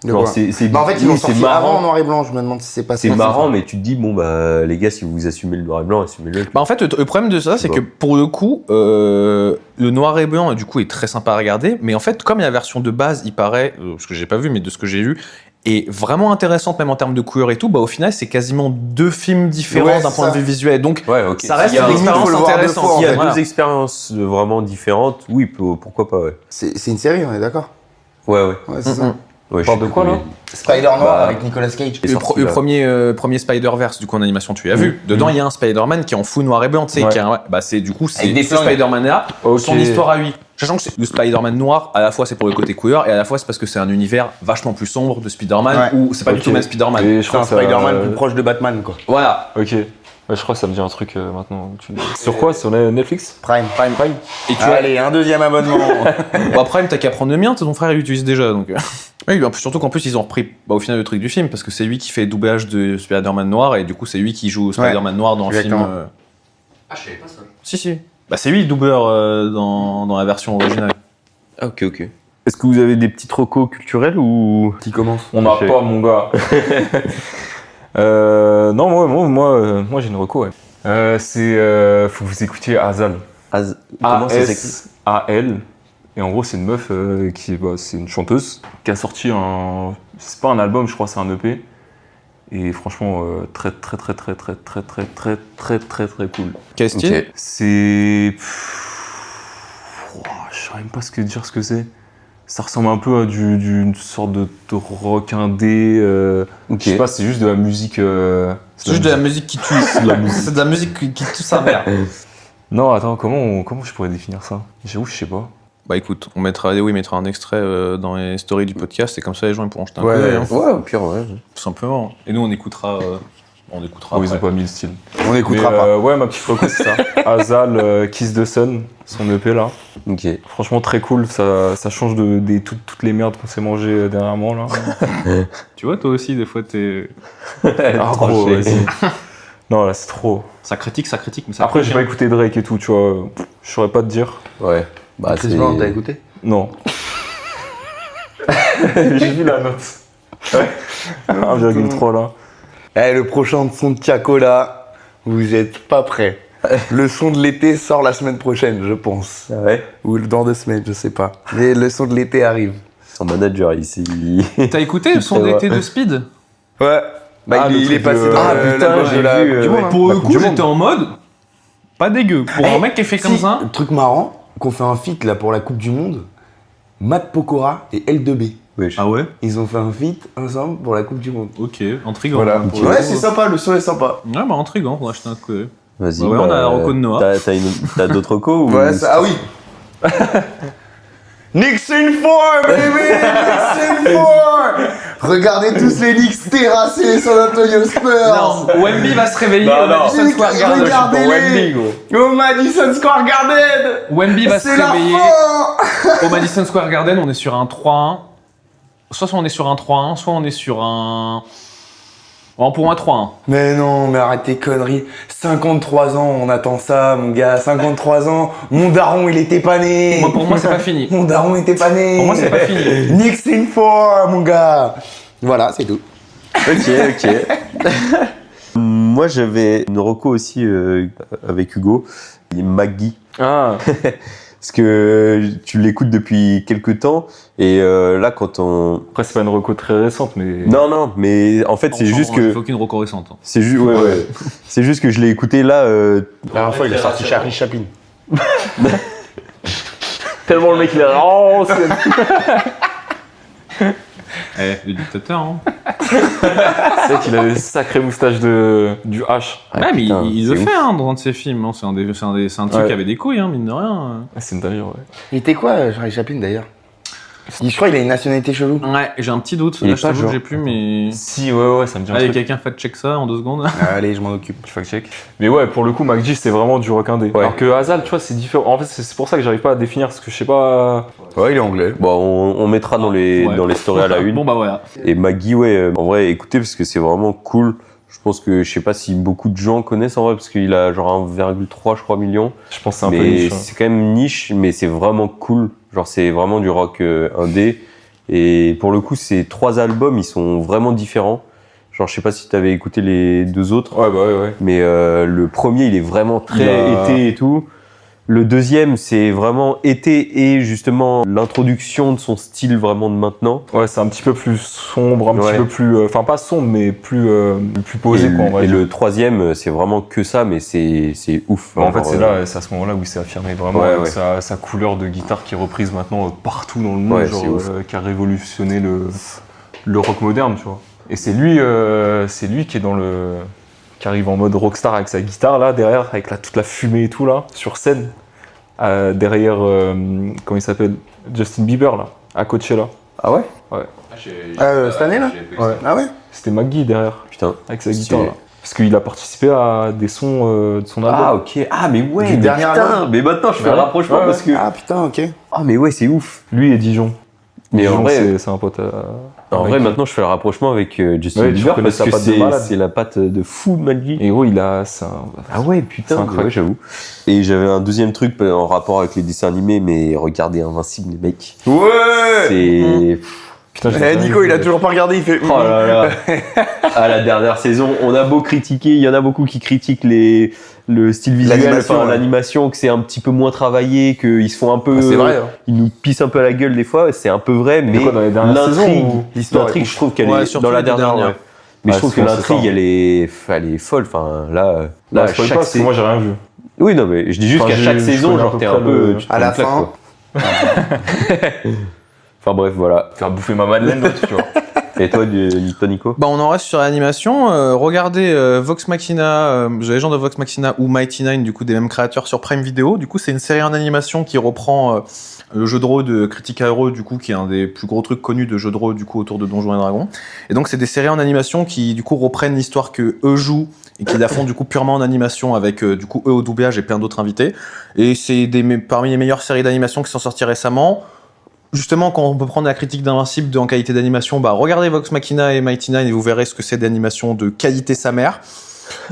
De Genre, quoi c'est Bah, en fait, ils l'ont oui, c'est sorti avant en marrant. noir et blanc. Je me demande si c'est pas C'est ça. marrant, mais tu te dis, bon, bah, les gars, si vous assumez le noir et blanc, assumez-le. Bah en fait, le problème de ça, c'est que pour le coup, le noir et blanc, du coup, est très sympa à regarder. Mais en fait, comme la version de base, il paraît, ce que j'ai pas vu, mais de ce que j'ai vu, est vraiment intéressante, même en termes de couleurs et tout, bah au final, c'est quasiment deux films différents Ouais, d'un c'est point ça. de vue visuel. Donc, Ouais, ok. ça reste Il y a une un- expérience faut le voir deux intéressante. fois, en Il y a fait. Voilà. deux expériences vraiment différentes. Oui, pourquoi pas, ouais. C'est une série, on est d'accord. Ouais. Ouais, c'est ça. Ouais, Parle de quoi, là Spider Noir Bah, avec Nicolas Cage. est sorti, Le là. premier Spider-Verse, du coup, en animation, tu l'as vu. Dedans, il y a un Spider-Man qui est en full noir et blanc, tu sais, Ouais. qui a bah, c'est du coup, c'est Avec des ce flingues. Spider-Man-là, Ok. son histoire à lui. Sachant que c'est le Spider-Man noir, à la fois c'est pour le côté couleur, et à la fois c'est parce que c'est un univers vachement plus sombre de Spider-Man, Ouais. où c'est pas du Ok. tout le même Spider-Man. Et je C'est crois un que ça- Spider-Man plus proche de Batman, quoi. Voilà. Ok. Ouais, je crois que ça me dit un truc maintenant. Sur quoi Sur Netflix Prime. Prime. Et tu vois, Allez, un deuxième abonnement. bon, après, t'as qu'à prendre le mien, ton frère il l'utilise déjà, donc. Oui, surtout qu'en plus ils ont repris au final le truc du film, parce que c'est lui qui fait le doublage de Spider-Man noir, et du coup c'est lui qui joue Spider-Man noir dans le film. exactement. Ah, je savais pas ça. Si. Bah c'est lui le doubleur dans la version originale. Ah, ok. Est-ce que vous avez des petites recos culturels ou. Qui commence On n'a Ok. pas, mon gars. Non, moi j'ai une reco, ouais. Faut que vous écoutiez Azal. Comment ça s'écrit A-S-A-L. Et en gros, c'est une meuf c'est une chanteuse qui a sorti c'est pas un album, je crois, c'est un EP. Et franchement, très cool. Quel style? Ok. C'est. Je sais même pas dire ce que c'est. Ça ressemble un peu à d'une sorte de rock indé. Ok. Je sais pas, c'est juste de la musique. C'est juste de la musique qui tue. C'est de la musique. C'est de la musique qui tue sa mère. Non, attends, comment je pourrais définir ça? J'avoue, je sais pas. Bah écoute, Léo il mettra un extrait dans les stories du podcast, et comme ça les gens ils pourront jeter un Ouais. coup d'œil, hein, Ouais, au pire, ouais. tout simplement. Et nous on écoutera. Oh, ils ont après. pas mis le style. On n'écoutera Mais, pas. ouais, ma petite reco, c'est ça. Azal, Kiss the Sun, son EP là. Ok. Franchement, très cool. Ça change de toutes les merdes qu'on s'est mangées dernièrement là. Tu vois, toi aussi, des fois t'es. Ah, gros, vas-y. Non, là, c'est trop. Ça critique, mais ça. Après, j'ai pas écouté Drake et tout, tu vois. Je saurais pas te dire. Ouais. Bah, Chris Brown, t'as écouté Non. J'ai vu la note. Ouais. 1,3 là. Eh, le prochain son de Tiako, là, vous êtes pas prêts. Le son de l'été sort la semaine prochaine, je pense. Ouais. Ou dans 2 semaines, je sais pas. Mais le son de l'été arrive. Son manager ici. T'as écouté le son Ouais. d'été de Speed? Ouais. Bah, Ah, le il est truc passé de- dans Ah, le- putain, l'album j'ai de la vu, Coupe du ouais. Monde, hein. Pour La le Coupe coup, du Monde. j'étais en mode. Pas dégueu. Pour un mec qui est fait comme Si, ça. le truc marrant, qu'on fait un feat là pour la Coupe du Monde, Matt Pokora et L2B. Wesh. Ah ouais? Ils ont fait un feat ensemble pour la Coupe du Monde. Ok, intriguant. Voilà. Pour le Ouais, coup. c'est sympa, le son est sympa. Ouais, bah intriguant, on va acheter un coup d'œil. Vas-y. Bah ouais, on a la reco de Noah. T'as d'autres recos ou... Ouais, ah oui. Knicks in 4, baby! Knicks in 4! Regardez tous les Knicks terrassés les San Antonio Spurs! Non, Wemby va se réveiller Non, au non. Madison Square Garden. Regardez-les! Au Madison Square Garden! Wemby va se C'est la réveiller fin! au Madison Square Garden. On est sur un 3-1. Soit on est sur un 3-1, soit on est sur un... Bon, pour un 3-1. Mais non, mais arrête tes conneries. 53 ans, on attend ça, mon gars. 53 ans, mon daron, il était pas né. Pour moi, c'est pas fini. Mon daron était pas né. Pour moi, c'est pas fini. Knicks in 4, mon gars. Voilà, c'est tout. Ok. Moi, j'avais une reco aussi avec Hugo, Maggie. Ah, Parce que tu l'écoutes depuis quelques temps et là quand on... après, c'est pas une reco très récente, mais. Non, mais en fait c'est juste Il que... faut aucune reconnaissance. C'est juste, ouais. C'est juste que je l'ai écouté là... La dernière fois, il a sorti Charlie Chaplin. Tellement le mec, il est. Oh, c'est. Le dictateur, hein. C'est vrai qu'il avait une sacrée moustache du H. Ouais, mais putain, il le c'est fait hein, dans un de ses films. Hein. C'est un type Ouais. qui avait des couilles, hein, mine de rien. Ah, c'est une dinguerie, ouais. Il était quoi, Charlie Chaplin, d'ailleurs? Je crois qu'il a une nationalité chelou. Ouais, j'ai un petit doute. Il Là, est je pas t'avoue que genre- j'ai plus, mais. Si, ouais, ça me dit un Allez, truc. quelqu'un fact-check ça en 2 secondes. Allez, je m'en occupe. Je fact-check. Mais ouais, pour le coup, MacG, c'est vraiment du rock indé. Ouais. Alors que Hazal, tu vois, c'est différent. En fait, c'est pour ça que j'arrive pas à définir, parce que je sais pas. Ouais, il est anglais. Bon, on mettra dans les stories à la une. Bon, bah voilà. Et Maggie, ouais, en vrai, écoutez, parce que c'est vraiment cool. Je pense que je sais pas si beaucoup de gens connaissent en vrai, parce qu'il a genre 1,3 je crois million. Je pense que c'est un peu Mais niche. Hein. c'est quand même niche, mais c'est vraiment cool. Genre c'est vraiment du rock indé. Et pour le coup, ces 3 albums, ils sont vraiment différents. Genre je sais pas si t'avais écouté les 2 autres, Ouais, bah ouais. mais le premier, il est vraiment très Il a- été et tout. Le deuxième, c'est vraiment été et justement l'introduction de son style vraiment de maintenant. Ouais, c'est un petit peu plus sombre, un Ouais. petit peu plus. Enfin, pas sombre, mais plus posé, quoi, on va Et dire. le troisième, c'est vraiment que ça, mais c'est ouf. Bah, en fait, Genre, c'est là, c'est à ce moment-là où il s'est affirmé vraiment Ouais, avec ouais. sa couleur de guitare qui est reprise maintenant partout dans le monde, Ouais, genre, c'est ouf. qui a révolutionné le rock moderne, tu vois. Et c'est lui qui est dans le. Qui arrive en mode rockstar avec sa guitare là derrière, avec toute la fumée et tout là, sur scène, derrière, comment il s'appelle, Justin Bieber là, à Coachella. Ah ouais? Cette année, là? Ouais. Ah ouais? C'était MacG derrière, Putain. avec sa Stylé. guitare là. Parce qu'il a participé à des sons de son album. Ah ok. Ah mais ouais. Du mais dernier putain, album. mais maintenant je fais Ouais. le rapprochement Ouais, parce que. Ah putain, ok. Ah mais ouais, c'est ouf. Lui et Dijon. Mais en Dijon, vrai, c'est un pote à. en vrai, MacG. maintenant je fais le rapprochement avec Justin Ouais, tu Bieber reconnais parce sa que patte de malade. c'est la patte de fou de Maggie. Et gros, il a. C'est un- Ah ouais, putain, C'est un mais crack. ouais, j'avoue. Et j'avais un deuxième truc en rapport avec les dessins animés, mais regardez Invincible, les mecs. Ouais! C'est. Putain, j'ai Eh, jamais Nico, vu. il a toujours pas regardé, il fait. Oh là là. À la dernière saison, on a beau critiquer, il y en a beaucoup qui critiquent le style visuel, L'animation, ouais. l'animation, que c'est un petit peu moins travaillé, qu'ils se font un peu. C'est vrai, hein. Ils nous pissent un peu à la gueule des fois, c'est un peu vrai, mais quoi, dans les dernières l'intrigue, saisons ou- L'histoire est je trouve qu'elle Ouais, est surtout dans la les deux dernière. dernières. Ouais. Mais je Ouais, trouve que souvent, c'est l'intrigue, ça. elle est folle. Enfin, là, Là, spoil chaque pas, parce que moi, j'ai rien vu. Oui, non, mais je dis juste Enfin, qu'à chaque je saison, connais à genre, peu t'es près un peu. le- tu te À prends la une claque, fin. quoi. Enfin, bref, voilà. Faire bouffer ma Madeleine, l'autre, tu vois. Et toi, Nico? Bah, on en reste sur l'animation. Regardez Vox Machina, The Legend of Vox Machina ou Mighty Nine, du coup, des mêmes créateurs sur Prime Video. Du coup, c'est une série en animation qui reprend le jeu de rôle de Critica Hero, du coup, qui est un des plus gros trucs connus de jeux de rôle, du coup, autour de Donjons et Dragons. Et donc, c'est des séries en animation qui, du coup, reprennent l'histoire que eux jouent et qui la font, du coup, purement en animation avec, du coup, eux au doublage et plein d'autres invités. Et c'est parmi les meilleures séries d'animation qui sont sorties récemment. Justement, quand on peut prendre la critique d'Invincible en qualité d'animation, bah regardez Vox Machina et Mighty Nine et vous verrez ce que c'est d'animation de qualité sa mère.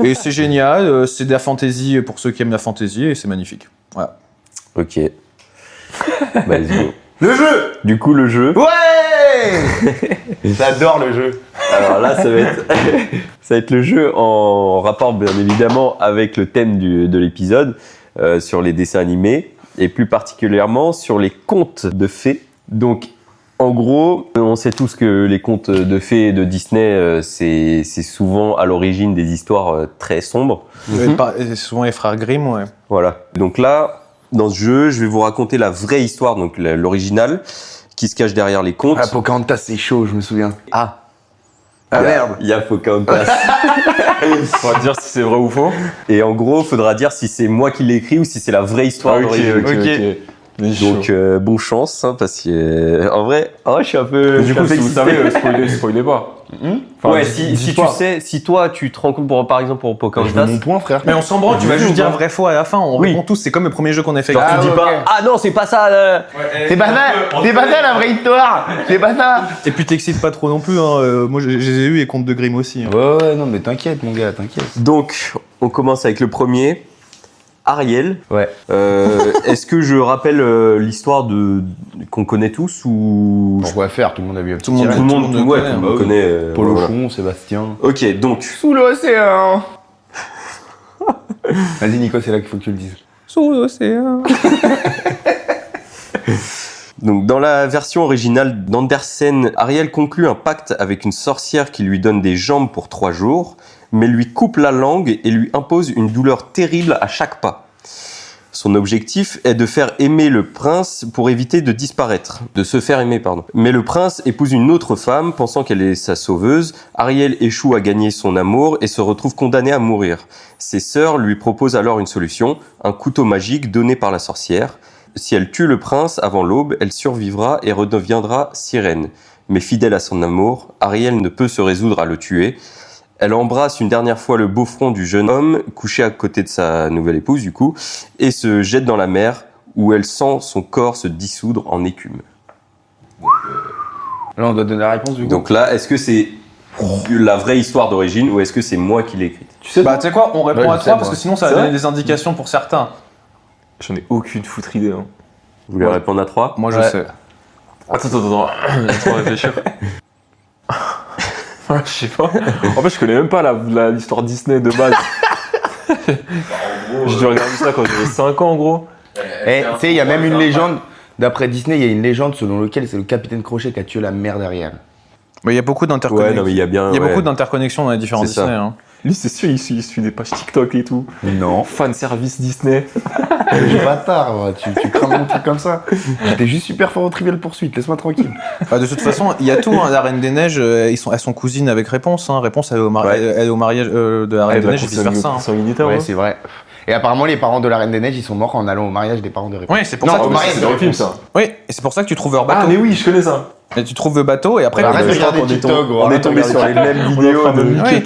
Et c'est génial, c'est de la fantasy pour ceux qui aiment la fantasy et c'est magnifique. Voilà. Ok. Bah, let's go. Le jeu! Du coup, le jeu. Ouais! J'adore le jeu. Alors là, ça va être le jeu en rapport, bien évidemment, avec le thème de l'épisode, sur les dessins animés, et plus particulièrement sur les contes de fées. Donc, en gros, on sait tous que les contes de fées de Disney, c'est souvent à l'origine des histoires très sombres. Et souvent les frères Grimm, ouais. Voilà. Donc là, dans ce jeu, je vais vous raconter la vraie histoire, donc l'original, qui se cache derrière les contes. Ah, Pocahontas, c'est chaud, je me souviens. Ah, Ah merde! il y a Pocahontas. On va dire si c'est vrai ou faux. Et en gros, faudra dire si c'est moi qui l'ai écrit ou si c'est la vraie histoire Ok, d'origine. ok, ok. Donc bon chance, hein, parce que en vrai, je suis un peu. Du coup, si vous savez, spoilez pas. Enfin, Ouais, dis si tu pas. sais, si toi tu te rends compte par exemple pour Je veux Pocahontas, mon point, frère. Mais on s'en branle, tu vas juste dire vrai faux à la fin, on répond tous, c'est comme le premier jeu qu'on a fait. genre Ah, tu dis ok. pas ah non c'est pas ça. C'est pas ça la vraie histoire. C'est pas ça. Et puis t'excites pas trop non plus, hein. Moi je les ai eu et Contes de Grimm aussi. Hein. Ouais, non, mais t'inquiète, mon gars, t'inquiète. Donc on commence avec le premier. Ariel. Ouais. Est-ce que je rappelle l'histoire qu'on connaît tous ou Pourquoi faire? Tout le monde a vu un petit Tout le monde- tirage. tout le monde, le ouais, connaît, tout le bah monde oui. connaît. Polochon, Sébastien. voilà. Ok, donc Sous l'océan. Vas-y, Nico, c'est là qu'il faut que tu le dises. Sous l'océan. Donc, dans la version originale d'Andersen, Ariel conclut un pacte avec une sorcière qui lui donne des jambes pour 3 jours, mais lui coupe la langue et lui impose une douleur terrible à chaque pas. Son objectif est de faire aimer le prince pour éviter de disparaître, de se faire aimer, pardon. Mais le prince épouse une autre femme, pensant qu'elle est sa sauveuse. Ariel échoue à gagner son amour et se retrouve condamné à mourir. Ses sœurs lui proposent alors une solution, un couteau magique donné par la sorcière. Si elle tue le prince avant l'aube, elle survivra et redeviendra sirène. Mais fidèle à son amour, Ariel ne peut se résoudre à le tuer. Elle embrasse une dernière fois le beau front du jeune homme, couché à côté de sa nouvelle épouse du coup, et se jette dans la mer, où elle sent son corps se dissoudre en écume. Là, on doit donner la réponse, du coup. Donc là, est-ce que c'est la vraie histoire d'origine, ou est-ce que c'est moi qui l'ai écrite? Tu sais, Bah tu sais quoi, on répond Ouais, à je sais, 3 parce moi. que sinon ça C'est va donner vrai des indications pour certains. j'en ai aucune foutre idée. Hein. Vous voulez répondre à 3? Moi je Ouais. sais. Attends. Laisse-moi réfléchir. Je sais pas. En fait, je connais même pas l'histoire Disney de base. J'ai dû regarder ça quand j'avais 5 ans, gros. Eh, tu sais, il y a même une légende. D'après Disney, il y a une légende selon laquelle c'est le capitaine Crochet qui a tué la mère derrière. Mais il y a beaucoup Ouais, d'interconnexions. non, mais il y a bien. Il y a ouais. beaucoup d'interconnexions dans les différents C'est ça. Disney. Hein. Lui, c'est sûr, il suit des pages TikTok et tout. Non. Fan service Disney. J'ai bâtard, moi. Tu crames un truc comme ça. J'étais juste super fort au Trivial Poursuite, laisse-moi tranquille. Bah, de toute façon, il y a tout. Hein. La Reine des Neiges, elles sont cousines avec Réponse. Hein. Réponse, elle est au mariage de la Reine des Neiges et vice-versa. Hein. Ouais, c'est vrai. Et apparemment, les parents de la Reine des Neiges, ils sont morts en allant au mariage des parents de Réponse. Oui, c'est pour Non, ça que au mariage c'est de dans le film, Réponse. ça. Oui, et c'est pour ça que tu trouves leur Ah, bateau. mais oui, je connais ça. Et tu trouves le bateau et après Bah, tu arrête de regardes- regarder TikTok, gros. On est Arrête de tombé sur regarder les mêmes vidéos de. Ouais,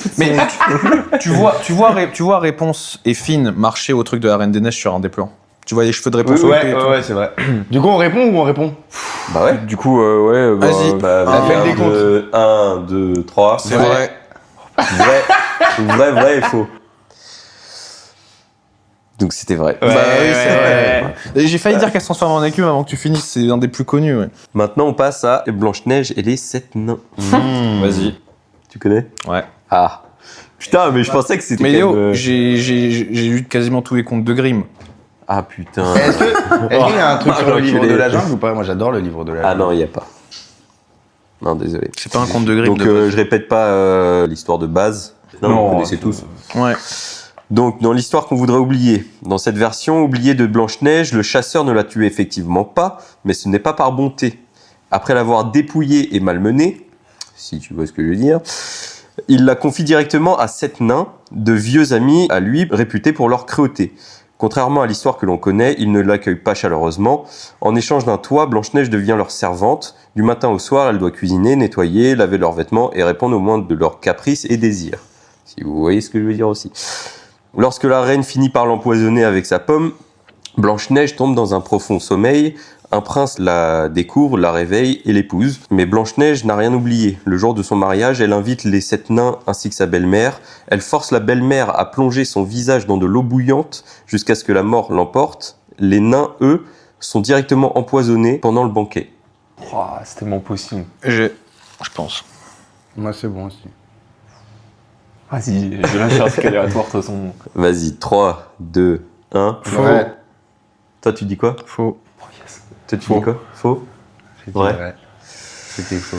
mais tu vois Réponse et Finn marcher au truc de la Reine des Neiges sur un des plans. Tu vois les cheveux de Réponse au épée et tout. Ouais, c'est vrai. Du coup, on répond ou on répond? Bah ouais. Du coup, ouais. Bah, Vas-y. Bah, On fait le décompte. 1, 2, 3. C'est vrai. Vrai et faux. Donc c'était vrai. Bah oui, c'est ouais. vrai. Et j'ai failli dire qu'elle se transforme en écume avant que tu finisses, c'est un des plus connus. Ouais. Maintenant on passe à Blanche-Neige et les 7 nains. Vas-y. Tu connais? Ouais. Ah. Putain, mais je pensais que c'était Mais quand Léo, même, j'ai lu quasiment tous les contes de Grimm. Ah putain. Est-ce qu'il y a un truc Ah, sur le livre l'enculé. de la jungle ou pas? Moi, j'adore le livre de la jungle. Ah non, il n'y a pas. Non, désolé. C'est pas un conte de Grimm. Donc je répète pas l'histoire de base. Non, Non, vous connaissez tous. Ouais. Donc, dans l'histoire qu'on voudrait oublier, dans cette version oubliée de Blanche-Neige, le chasseur ne l'a tué effectivement pas, mais ce n'est pas par bonté. Après l'avoir dépouillée et malmenée, si tu vois ce que je veux dire, il la confie directement à 7 nains, de vieux amis à lui, réputés pour leur cruauté. Contrairement à l'histoire que l'on connaît, ils ne l'accueillent pas chaleureusement. En échange d'un toit, Blanche-Neige devient leur servante. Du matin au soir, elle doit cuisiner, nettoyer, laver leurs vêtements et répondre au moindre de leurs caprices et désirs. Si vous voyez ce que je veux dire aussi. Lorsque la reine finit par l'empoisonner avec sa pomme, Blanche-Neige tombe dans un profond sommeil. Un prince la découvre, la réveille et l'épouse. Mais Blanche-Neige n'a rien oublié. Le jour de son mariage, elle invite les 7 nains ainsi que sa belle-mère. Elle force la belle-mère à plonger son visage dans de l'eau bouillante jusqu'à ce que la mort l'emporte. Les nains, eux, sont directement empoisonnés pendant le banquet. Oh, c'est tellement possible. Je pense. Moi, c'est bon aussi. Vas-y, je lâche un truc aléatoire de toute façon. Vas-y, 3, 2, 1. Faux. Ouais. Toi, tu dis quoi? Faux. Toi, tu Faux. dis quoi? Faux? C'était Ouais. C'était faux.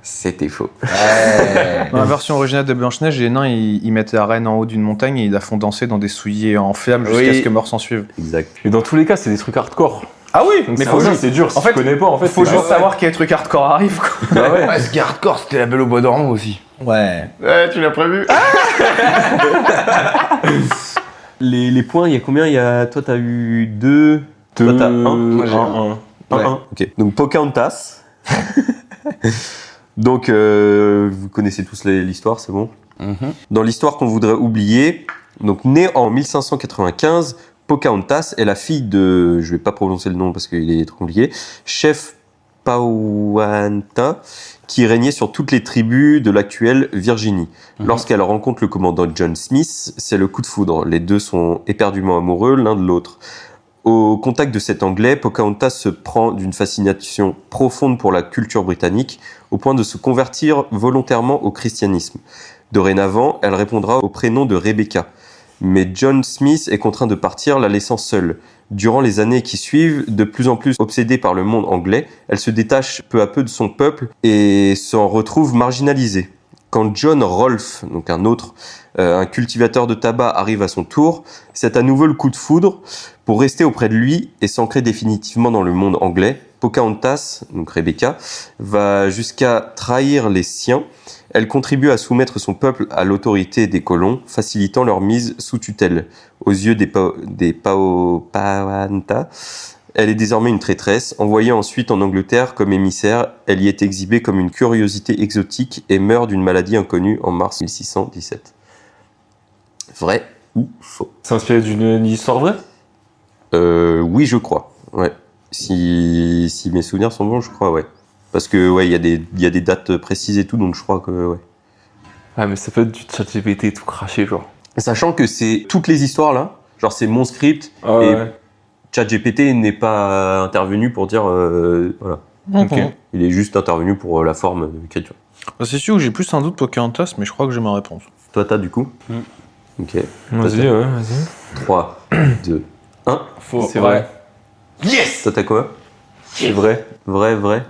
C'était faux. Ouais. Dans la version originale de Blanche-Neige, les nains ils mettent la reine en haut d'une montagne et ils la font danser dans des souliers en flammes jusqu'à Oui. ce que mort s'en suive. Exact. Mais dans tous les cas, c'est des trucs hardcore. Ah oui, Donc mais c'est faut pour ça, juste, c'est dur. Si en fait, tu connais pas, en fait, faut c'est juste pas- savoir quel truc hardcore arrive. Quoi. Bah ouais. Ouais, ce qui est hardcore, c'était la Belle au bois dormant aussi. Ouais. Ouais, tu l'as prévu. Les points, il y a combien? Toi, t'as eu 2. Toi, t'as un. Moi, j'ai un. 1-1. Ok. Donc Pocahontas. Donc vous connaissez tous l'histoire, c'est bon. Dans l'histoire qu'on voudrait oublier, donc née en 1595, Pocahontas est la fille de, je vais pas prononcer le nom parce qu'il est trop compliqué, chef Powhatan, qui régnait sur toutes les tribus de l'actuelle Virginie. Lorsqu'elle rencontre le commandant John Smith, c'est le coup de foudre. Les deux sont éperdument amoureux l'un de l'autre. Au contact de cet Anglais, Pocahontas se prend d'une fascination profonde pour la culture britannique, au point de se convertir volontairement au christianisme. Dorénavant, elle répondra au prénom de Rebecca. Mais John Smith est contraint de partir, la laissant seule. Durant les années qui suivent, de plus en plus obsédée par le monde anglais, elle se détache peu à peu de son peuple et s'en retrouve marginalisée. Quand John Rolfe, donc un cultivateur de tabac, arrive à son tour, c'est à nouveau le coup de foudre. Pour rester auprès de lui et s'ancrer définitivement dans le monde anglais, Pocahontas, donc Rebecca, va jusqu'à trahir les siens. Elle contribue à soumettre son peuple à l'autorité des colons, facilitant leur mise sous tutelle. Aux yeux des Powhatan, elle est désormais une traîtresse. Envoyée ensuite en Angleterre comme émissaire, elle y est exhibée comme une curiosité exotique et meurt d'une maladie inconnue en mars 1617. Vrai ou faux? C'est inspiré d'une histoire vraie? Oui, je crois. Ouais. Si mes souvenirs sont bons, je crois, ouais. Parce que ouais, il y a des dates précises et tout, donc je crois que ouais. Ah, mais ça peut être du ChatGPT tout craché, genre. Sachant que c'est toutes les histoires là, genre c'est mon script Ah, et ouais. ChatGPT n'est pas intervenu pour dire voilà. Ok. Il est juste intervenu pour la forme d'écriture. Bah, c'est sûr que j'ai plus un doute Pocahontas, mais je crois que j'ai ma réponse. Toi, t'as du coup Ok. Vas-y, ouais, vas-y. 3, 2, 1. Faux. C'est vrai. Yes. Toi, t'as quoi C'est vrai. Vrai. Ouais.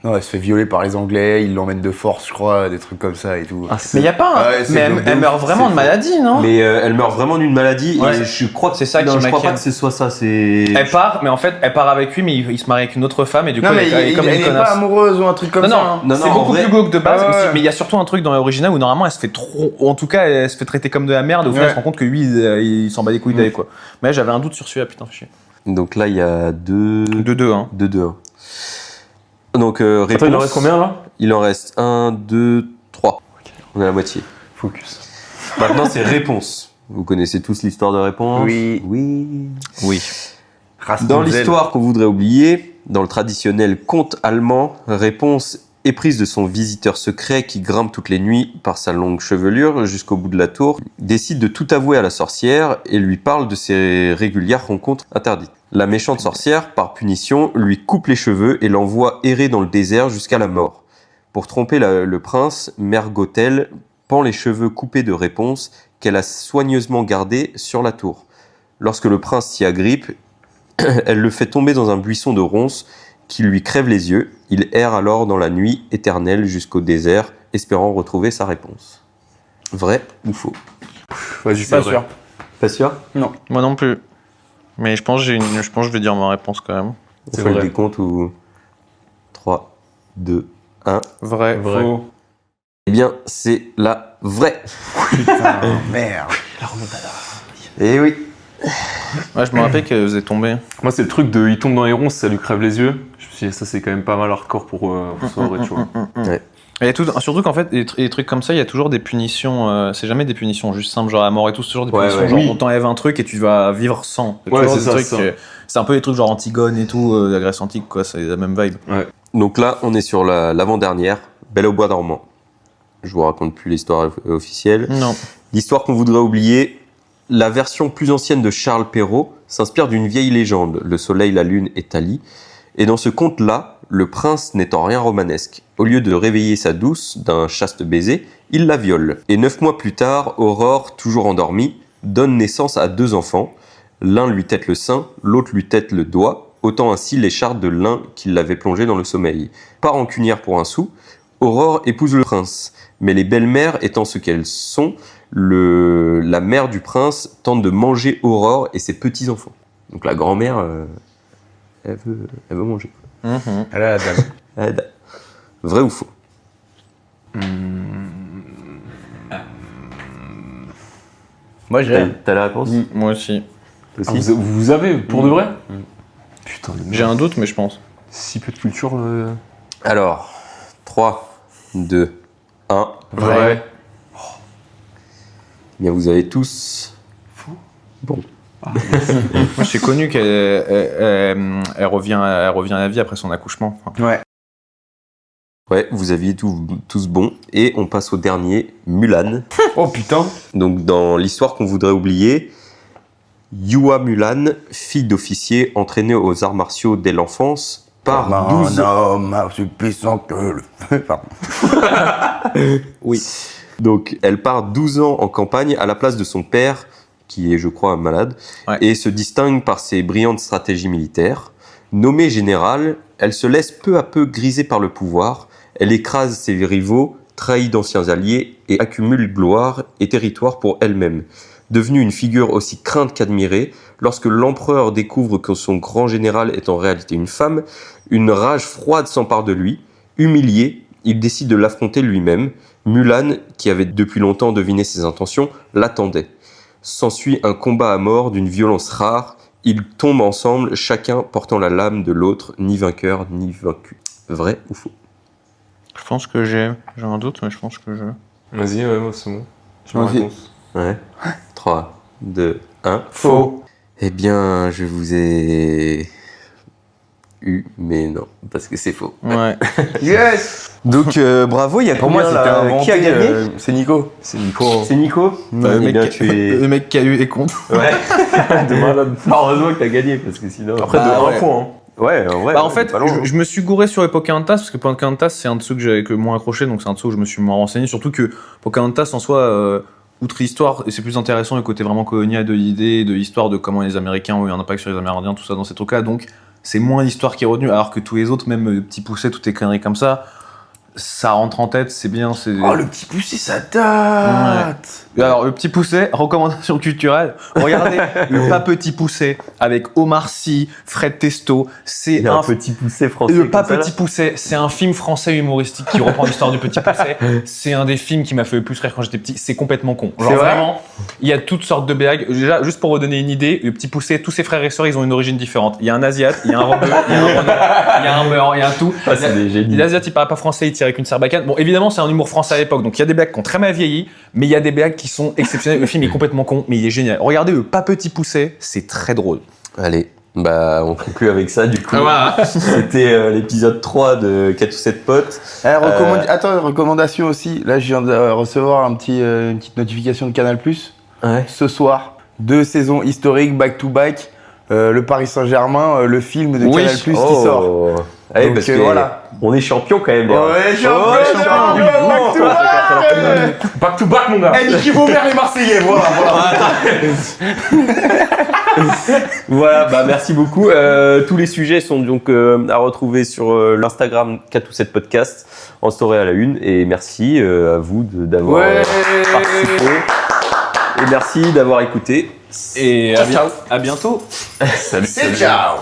Non, elle se fait violer par les Anglais, ils l'emmènent de force, je crois, des trucs comme ça et tout. Ah, Mais il y a pas un... Ouais, c'est mais de elle ouf, meurt vraiment c'est de faux. maladie, non? Mais elle meurt vraiment d'une maladie Ouais. et je crois que C'est ça qui je crois m'inquiète. pas que ce soit ça. C'est. Elle part, mais en fait, elle part avec lui, mais il se marie avec une autre femme, et du coup, Non, mais elle est comme elle une est pas connasse. amoureuse ou un truc comme Non, ça. non, hein. Non, c'est en beaucoup vrai- plus glauque de base, Ouais, ouais. mais il y a surtout un truc dans l'original où normalement elle se fait trop. Ou en tout cas, elle se fait traiter comme de la merde, et au final, Ouais. elle se rend compte que lui, il s'en bat les couilles d'elle, quoi. Mais j'avais un doute sur celui-là, putain, fais chier. Donc là, il y a 2. 2-2, hein. 2-2. Donc réponse. Attends, il en reste combien là? Il en reste 1, 2, 3. On est à la moitié. Focus. Maintenant, c'est réponse. Vous connaissez tous l'histoire de réponse? Oui. Oui. Rapunzel. Dans l'histoire qu'on voudrait oublier, dans le traditionnel conte allemand, Réponse éprise de son visiteur secret qui grimpe toutes les nuits par sa longue chevelure jusqu'au bout de la tour, décide de tout avouer à la sorcière et lui parle de ses régulières rencontres interdites. La méchante sorcière, par punition, lui coupe les cheveux et l'envoie errer dans le désert jusqu'à la mort. Pour tromper le prince, Mère Gothel pend les cheveux coupés de Réponse qu'elle a soigneusement gardés sur la tour. Lorsque le prince s'y agrippe, elle le fait tomber dans un buisson de ronces qui lui crève les yeux. Il erre alors dans la nuit éternelle jusqu'au désert, espérant retrouver sa réponse. Vrai ou faux? Vas-y, Pas sûr. Pas sûr? Moi non plus. Mais je pense que je vais dire ma réponse quand même. On fait le décompte ou... 3, 2, 1. Vrai. Faux. Eh bien, c'est la vraie. Putain, merde. Eh oui. Ouais, je me rappelle qu'elle faisait tomber. Moi, c'est le truc de il tombe dans les ronces, ça lui crève les yeux. Je me suis dit, ça, c'est quand même pas mal hardcore pour soirée, tu vois. Il y a surtout qu'en fait, les trucs comme ça, il y a toujours des punitions. C'est jamais des punitions juste simples, genre à mort et tout. C'est toujours des Ouais, punitions. ouais. Genre, Oui. on t'enlève un truc et tu vas vivre sans. Ouais, Toujours c'est des ça, trucs, c'est ça. c'est un peu des trucs genre Antigone et tout, la Grèce antique, quoi. C'est la même vibe. Donc là, on est sur l'avant-dernière, Belle au bois dormant. Je vous raconte plus l'histoire officielle. Non. L'histoire qu'on voudrait oublier, la version plus ancienne de Charles Perrault s'inspire d'une vieille légende, Le Soleil, la Lune et Thalie. Et dans ce conte-là, le prince n'est en rien romanesque. Au lieu de réveiller sa douce d'un chaste baiser, il la viole. Et 9 mois plus tard, Aurore, toujours endormie, donne naissance à 2 enfants. L'un lui tète le sein, l'autre lui tète le doigt, ôtant ainsi l'écharpe de l'un qui l'avait plongé dans le sommeil. Pas rancunière pour un sou, Aurore épouse le prince. Mais les belles-mères étant ce qu'elles sont, la mère du prince tente de manger Aurore et ses petits-enfants. Donc la grand-mère, elle veut manger. Mhm. Elle a la dalle. Vrai ou faux? Moi, j'ai. T'as la réponse? Moi aussi. Toi Ah, aussi vous avez, pour de vrai? Putain, le J'ai un doute, mais je pense. si peu de culture. Alors, 3, 2, 1. Vrai. Bien, vous avez tous... Bon. Moi, j'ai connu qu'elle elle revient à la vie après son accouchement. Enfin, Ouais. Ouais, vous aviez tous bon. Et on passe au dernier, Mulan. Oh putain. Donc, dans l'histoire qu'on voudrait oublier, Yua Mulan, fille d'officier entraînée aux arts martiaux dès l'enfance, part 12 ans. homme aussi puissant que le feu. Pardon. oui. Donc, elle part 12 ans en campagne à la place de son père, qui est, je crois, malade, Ouais. et se distingue par ses brillantes stratégies militaires. Nommée générale, elle se laisse peu à peu griser par le pouvoir. Elle écrase ses rivaux, trahit d'anciens alliés et accumule gloire et territoire pour elle-même. Devenue une figure aussi crainte qu'admirée, lorsque l'empereur découvre que son grand général est en réalité une femme, une rage froide s'empare de lui. Humilié, il décide de l'affronter lui-même. Mulan, qui avait depuis longtemps deviné ses intentions, l'attendait. S'ensuit un combat à mort d'une violence rare. Ils tombent ensemble, chacun portant la lame de l'autre, ni vainqueur ni vaincu. Vrai ou faux? Je pense que j'ai un doute, mais je pense que Vas-y, ouais, moi c'est bon. J'ai ma Vas-y. réponse. Ouais. 3, 2, 1. Faux. Eh bien, je vous ai eu, mais non, parce que c'est faux. Ouais. Yes. Donc, bravo, il y a Pour moi, combien, c'était là inventé. Qui a gagné C'est Nico. C'est Nico. C'est Nico. le, Eh bien, mec, le mec qui a eu est con. Ouais. De malade. Heureusement que t'as gagné, parce que sinon... Après, Bah, de ouais. 1 point. Hein. Ouais, en vrai. Bah, en ouais, fait, pas loin. je me suis gouré sur les Pocahontas parce que Pocahontas, c'est un de ceux que j'avais le moins accroché, donc c'est un de ceux où je me suis moins renseigné. Surtout que Pocahontas, en soi, outre l'histoire, et c'est plus intéressant le côté vraiment colonial de l'idée, de l'histoire de comment les Américains ont eu un impact sur les Amérindiens, tout ça dans ces trucs-là. Donc, c'est moins l'histoire qui est retenue, alors que tous les autres, même Petit Pousset, toutes les conneries comme ça rentre en tête, c'est bien. C'est... Oh, le petit poussé, ça date. Alors, le Petit Pousset, recommandation culturelle, regardez le Pas Petit Pousset avec Omar Sy, Fred Testo, c'est Il y a un un petit poussé français. Le Pas comme ça, là. Petit Pousset, c'est un film français humoristique qui reprend l'histoire du Petit Pousset. C'est un des films qui m'a fait le plus rire quand j'étais petit. C'est complètement con. Genre C'est vrai vraiment, il y a toutes sortes de blagues. Déjà, juste pour vous donner une idée, le Petit Pousset, tous ses frères et sœurs, ils ont une origine différente. Il y a un Asiate, il y a un rebeu, il y a un Renaud, il y a un Meur, il y a un tout. Ah, c'est des génies. L'Asiate, il parle pas français, il tire avec une sarbacane. Bon, évidemment, c'est un humour français à l'époque, donc il y a des blagues qui ont très mal vieilli, mais il y a des blagues qui sont exceptionnelles. Le film est complètement con, mais il est génial. Regardez le Pas Petit Pousset, c'est très drôle. Allez, bah on conclut avec ça du coup. Voilà. C'était l'épisode 3 de 4 ou 7 potes. Attends, recommandation aussi. Là, je viens de recevoir une petite notification de Canal+. Ouais. Ce soir, 2 saisons historiques back-to-back. Le Paris Saint-Germain, le film de Oui. Canal+, qui sort. Oh. Allez, Donc, parce que voilà. on est champion quand même. là. Ouais, Back to back, mon gars. Eh, Niki Vaumert, les Marseillais, voilà. Voilà, bah merci beaucoup. Tous les sujets sont donc à retrouver sur l'Instagram 4 ou 7 podcasts en story à la une. Et merci à vous d'avoir participé. Et merci d'avoir écouté. Et à bientôt. Salut. Ciao.